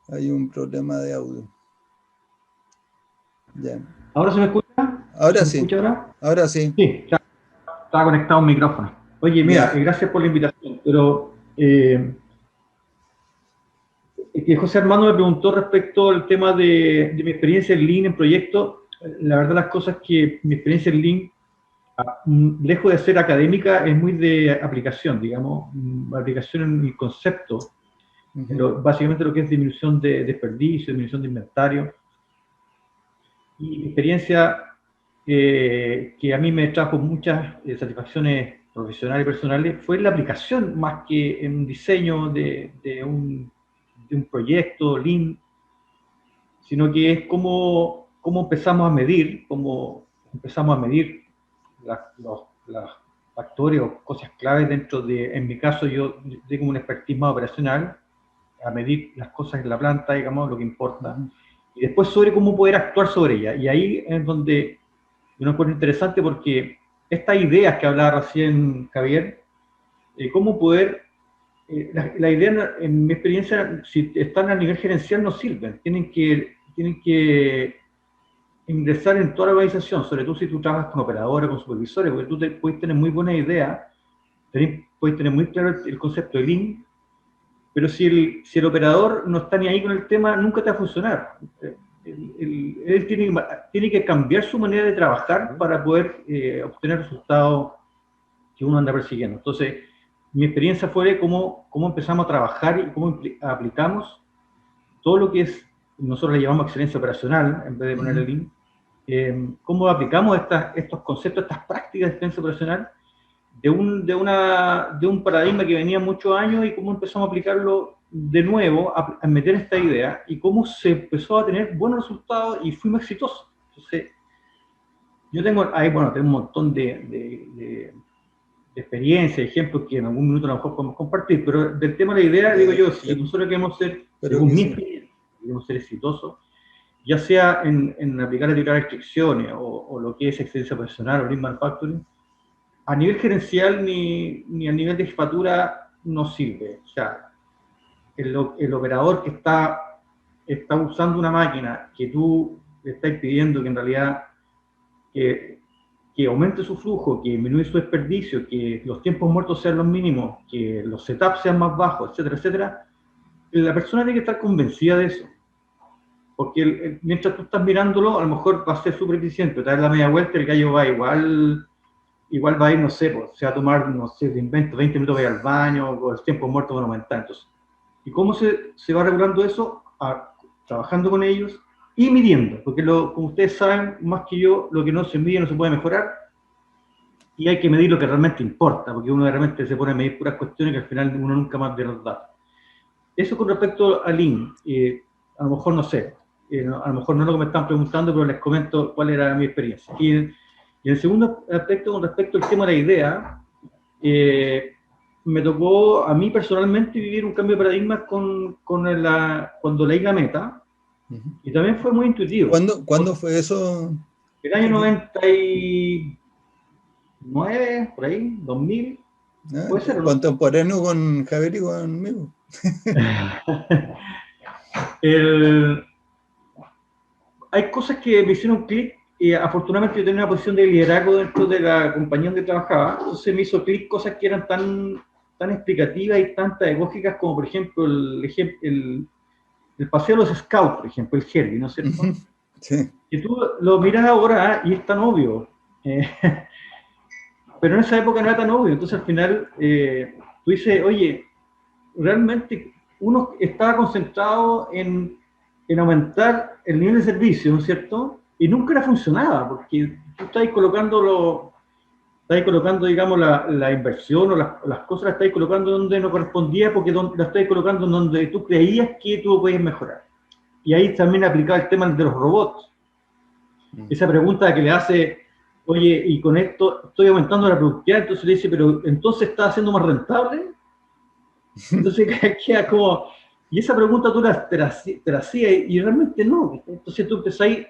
Hay un problema de audio. Ya. ¿Ahora se me escucha? Ahora ¿Se me sí. escucha ahora? Ahora sí. Sí, ya estaba conectado un micrófono. Oye, mira, gracias por la invitación, pero que José Armando me preguntó respecto al tema de mi experiencia en Lean en proyectos. La verdad, las cosas que mi experiencia en Lean, lejos de ser académica, es muy de aplicación, digamos, aplicación en el concepto. Básicamente lo que es disminución de desperdicio, disminución de inventario. Y mi experiencia, que a mí me trajo muchas satisfacciones profesionales y personales, fue la aplicación más que en un diseño de un proyecto Lean, sino que es cómo empezamos a medir, los factores o cosas claves dentro de, en mi caso yo tengo un expertise más operacional, a medir las cosas en la planta, digamos, lo que importa, y después sobre cómo poder actuar sobre ella. Y ahí es donde yo me encuentro interesante, porque estas ideas que hablaba recién Javier, cómo poder, la idea, en mi experiencia, si están a nivel gerencial no sirven, tienen que ingresar en toda la organización, sobre todo si tú trabajas con operadores, con supervisores, porque tú puedes tener muy buena idea, puedes tener muy claro el concepto de Lean, pero si el operador no está ni ahí con el tema, nunca te va a funcionar. Él tiene que cambiar su manera de trabajar para poder obtener resultados que uno anda persiguiendo. Entonces, mi experiencia fue cómo empezamos a trabajar y cómo aplicamos todo lo que es, nosotros le llamamos excelencia operacional, en vez de poner el Lean, cómo aplicamos estos conceptos, estas prácticas de excelencia operacional de un paradigma que venía muchos años, y cómo empezamos a aplicarlo de nuevo, a meter esta idea, y cómo se empezó a tener buenos resultados y fuimos exitosos. Entonces, yo tengo un montón de experiencia, ejemplos que en algún minuto a lo mejor podemos compartir, pero del tema de la idea, digo yo, si nosotros queremos ser, según mi experiencia, queremos ser exitosos, ya sea en aplicar la teoría de restricciones o lo que es excelencia operacional o Lean Manufacturing, a nivel gerencial ni a nivel de jefatura no sirve. O sea, el operador que está usando una máquina que tú le estás pidiendo que en realidad que aumente su flujo, que disminuya su desperdicio, que los tiempos muertos sean los mínimos, que los setups sean más bajos, etcétera, etcétera, la persona tiene que estar convencida de eso. Porque mientras tú estás mirándolo, a lo mejor va a ser súper eficiente, te das la media vuelta y el gallo va igual va a ir, no sé, pues, se va a tomar, no sé, de invento, 20 minutos para ir al baño, o el tiempo muerto va a aumentar. Entonces, ¿y cómo se va regulando eso? Trabajando con ellos y midiendo, porque como ustedes saben, más que yo, lo que no se mide no se puede mejorar, y hay que medir lo que realmente importa, porque uno realmente se pone a medir puras cuestiones que al final uno nunca más ve los datos. Eso con respecto a Lean, a lo mejor no sé, a lo mejor no es lo que me están preguntando, pero les comento cuál era mi experiencia. Y el segundo aspecto, con respecto al tema de la idea, me tocó a mí personalmente vivir un cambio de paradigma cuando leí La Meta, y también fue muy intuitivo. ¿Cuándo fue eso? El año 99, por ahí, 2000, puede ser, ¿no? Contemporáneo con Javier y conmigo. Hay cosas que me hicieron clic, y afortunadamente yo tenía una posición de liderazgo dentro de la compañía donde trabajaba, entonces me hizo clic cosas que eran tan explicativas y tan pedagógicas como, por ejemplo, el paseo de los scouts, por ejemplo, el Herbie, ¿no es cierto? Sí. Y tú lo miras ahora y es tan obvio, pero en esa época no era tan obvio, entonces al final tú dices, oye, realmente uno estaba concentrado en aumentar el nivel de servicio, ¿no es cierto? Y nunca funcionaba, porque tú estás colocando, digamos, la inversión o las cosas las estás colocando donde no correspondía, porque la estás colocando donde tú creías que tú podías mejorar. Y ahí también aplicaba el tema de los robots. Esa pregunta que le hace, oye, y con esto estoy aumentando la productividad, entonces le dice, pero entonces está haciendo más rentable. Entonces queda como, y esa pregunta tú te la hacías y realmente no. Entonces tú empezáis,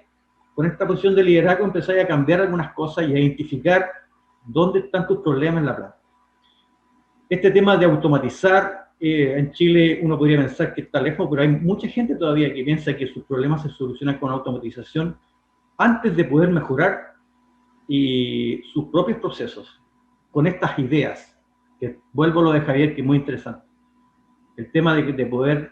con esta posición de liderazgo, empezáis a cambiar algunas cosas y a identificar dónde están tus problemas en la planta. Este tema de automatizar, en Chile uno podría pensar que está lejos, pero hay mucha gente todavía que piensa que sus problemas se solucionan con automatización antes de poder mejorar sus propios procesos, con estas ideas, que vuelvo a lo de Javier, que es muy interesante. El tema de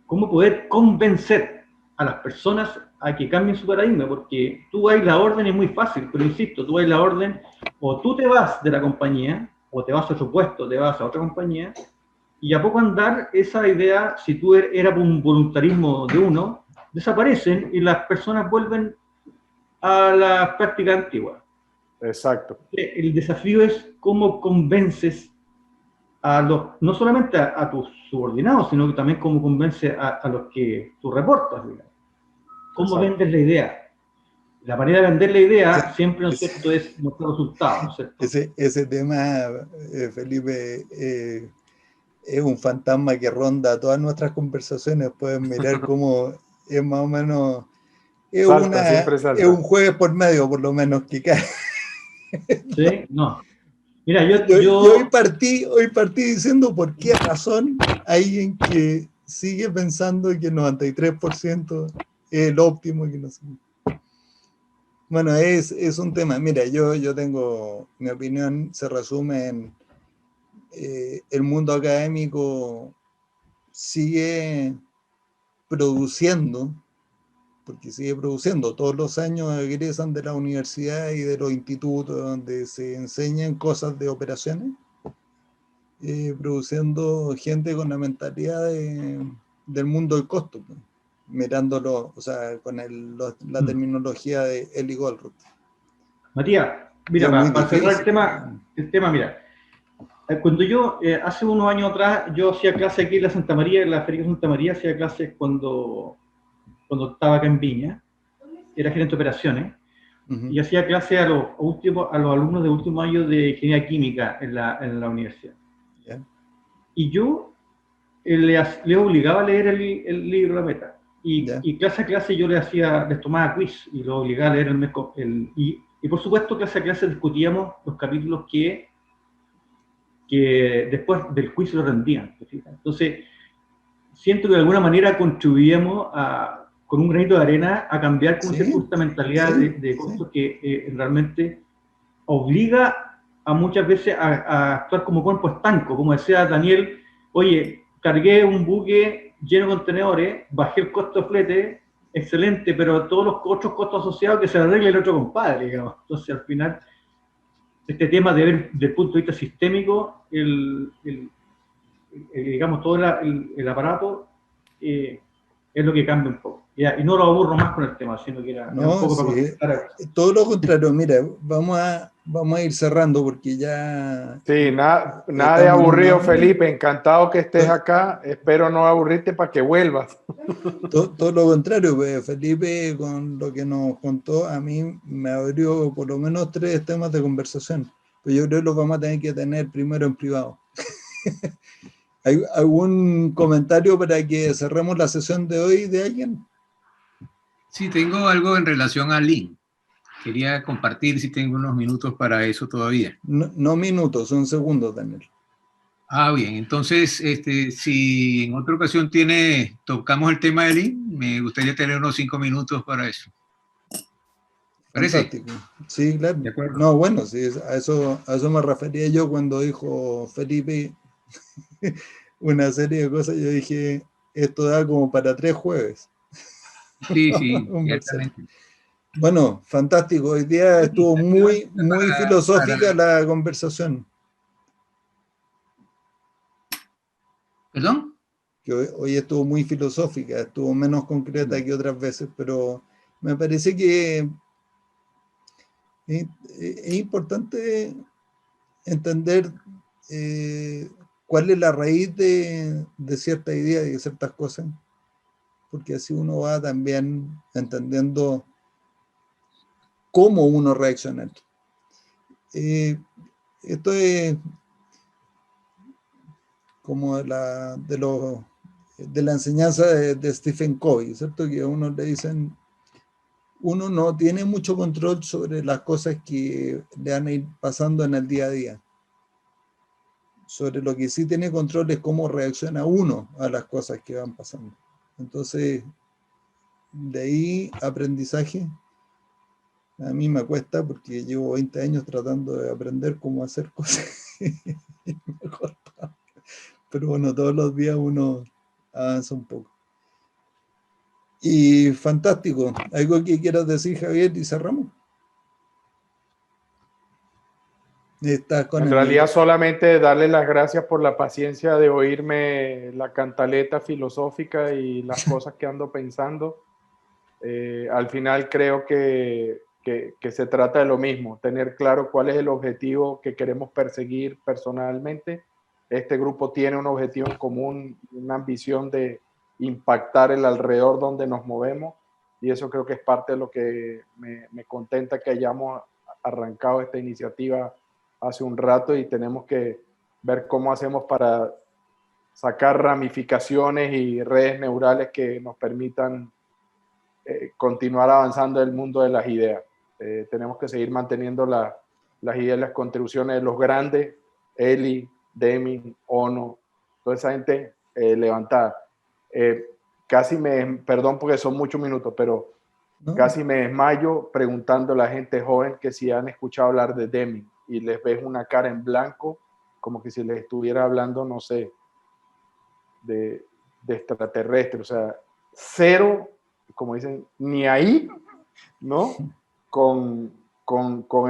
cómo poder convencer a las personas a que cambien su paradigma, porque tú das la orden, es muy fácil, pero insisto, tú das la orden, o tú te vas de la compañía, o te vas a otro puesto, te vas a otra compañía, y a poco andar esa idea, si tú eras un voluntarismo de uno, desaparecen y las personas vuelven a la práctica antigua. Exacto. El desafío es cómo convences no solamente a tus subordinados, sino que también cómo convences a los que tú reportas, digamos. ¿Cómo vendes la idea? La manera de vender la idea siempre, ¿no es cierto?, es mostrar resultados, ¿no es cierto? Ese tema, Felipe, es un fantasma que ronda todas nuestras conversaciones. Pueden mirar cómo es más o menos, es un jueves por medio, por lo menos, que cae. Sí, no. Mira, yo hoy partí diciendo por qué razón hay alguien que sigue pensando que el 93% es el óptimo y que no sé. Bueno, es un tema. Mira, yo tengo, mi opinión se resume en el mundo académico sigue produciendo, porque sigue produciendo. Todos los años egresan de la universidad y de los institutos donde se enseñan cosas de operaciones, produciendo gente con la mentalidad del mundo del costo, pues, mirándolo, o sea, con la terminología de Eli Goldrock. Matías, mira, para cerrar el tema, mira, cuando yo, hace unos años atrás, yo hacía clase aquí en la Santa María, en la Feria de Santa María, hacía clases cuando estaba acá en Viña, era gerente de operaciones, y hacía clase a los alumnos de último año de ingeniería química en la universidad. Yeah. Y yo les obligaba a leer el libro La Meta, y clase a clase yo les tomaba quiz, y los obligaba a leer y por supuesto clase a clase discutíamos los capítulos que después del quiz lo rendían. Entonces, siento que de alguna manera contribuíamos con un granito de arena a cambiar con esta mentalidad de costos que realmente obliga a muchas veces a actuar como cuerpo estanco. Como decía Daniel, oye, cargué un buque lleno de contenedores, bajé el costo de flete, excelente, pero todos los otros costos asociados que se arregle el otro compadre, digamos. Entonces, al final, este tema de ver desde el punto de vista sistémico, digamos, todo el aparato es lo que cambia un poco. Y no lo aburro más con el tema, sino que era un poco para contestar. Todo lo contrario, mira, vamos a ir cerrando porque ya... Sí, nada de aburrido, Felipe, encantado que estés acá, espero no aburrirte para que vuelvas. Todo lo contrario, pues, Felipe, con lo que nos contó, a mí me abrió por lo menos 3 temas de conversación, pues yo creo que los vamos a tener que tener primero en privado. ¿Hay algún comentario para que cerremos la sesión de hoy de alguien? Sí, tengo algo en relación a Lean. Quería compartir si tengo unos minutos para eso todavía. No minutos, son segundos, Daniel. Ah, bien. Entonces, si en otra ocasión tocamos el tema de Lean, me gustaría tener unos 5 minutos para eso. ¿Parece? Fantástico. Sí, claro. De acuerdo. No, bueno, sí, a eso me refería yo cuando dijo Felipe una serie de cosas. Yo dije, esto da como para 3 jueves. Sí, ciertamente. Bueno, fantástico. Hoy día estuvo muy filosófica la conversación. ¿Perdón? Que hoy estuvo muy filosófica, estuvo menos concreta que otras veces, pero me parece que es importante entender cuál es la raíz de cierta idea y de ciertas cosas, porque así uno va también entendiendo cómo uno reacciona. Esto es como de la enseñanza de Stephen Covey, ¿cierto? Que a uno le dicen, uno no tiene mucho control sobre las cosas que le van a ir pasando en el día a día. Sobre lo que sí tiene control es cómo reacciona uno a las cosas que van pasando. Entonces, de ahí aprendizaje. A mí me cuesta porque llevo 20 años tratando de aprender cómo hacer cosas. Me cuesta. Pero bueno, todos los días uno avanza un poco. Y fantástico. ¿Algo que quieras decir, Javier, y cerramos? En realidad solamente darle las gracias por la paciencia de oírme la cantaleta filosófica y las cosas que ando pensando. Al final creo que se trata de lo mismo, tener claro cuál es el objetivo que queremos perseguir personalmente. Este grupo tiene un objetivo en común, una ambición de impactar el alrededor donde nos movemos, y eso creo que es parte de lo que me contenta que hayamos arrancado esta iniciativa hace un rato, y tenemos que ver cómo hacemos para sacar ramificaciones y redes neurales que nos permitan continuar avanzando en el mundo de las ideas. Tenemos que seguir manteniendo las ideas, las contribuciones de los grandes, Eli, Deming, Ono, toda esa gente levantada. Casi perdón porque son muchos minutos, pero no, casi me desmayo preguntando a la gente joven que si han escuchado hablar de Deming, y les ves una cara en blanco, como que si les estuviera hablando, no sé, de extraterrestre, o sea, cero, como dicen, ni ahí, ¿no? Con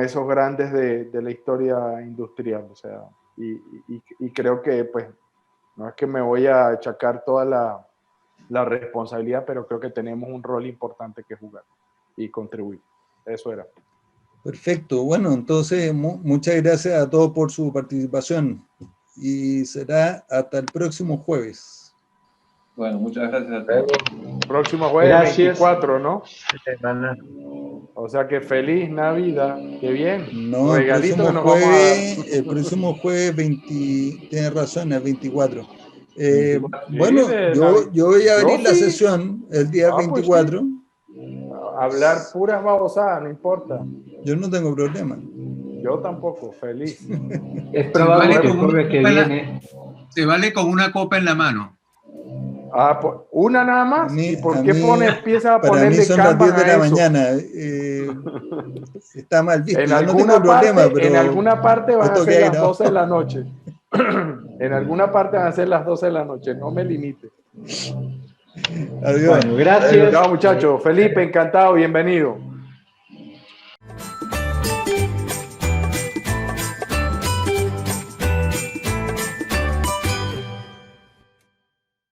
esos grandes de la historia industrial, o sea, y creo que, pues, no es que me voy a achacar toda la responsabilidad, pero creo que tenemos un rol importante que jugar y contribuir. Eso era. Perfecto. Bueno, entonces, muchas gracias a todos por su participación, y será hasta el próximo jueves. Bueno, muchas gracias a todos. Próximo jueves, gracias. 24, ¿no? O sea que feliz Navidad. Qué bien. No, el próximo jueves 20, tienes razón, es 24. Bueno, yo voy a abrir la sesión el día 24. Pues sí. Hablar puras babosadas, no importa. Yo no tengo problema. Yo tampoco, feliz. Es probable que el jueves que viene... Se vale con una copa en la mano. Ah, ¿una nada más? ¿Y por qué empieza a poner de son las 10 de la mañana. Está mal visto. En alguna parte van a ser las 12 de la noche. En alguna parte van a ser las 12 de la noche. No me limite. Adiós. Bueno, gracias. Chao, muchachos. Felipe, encantado. Bienvenido.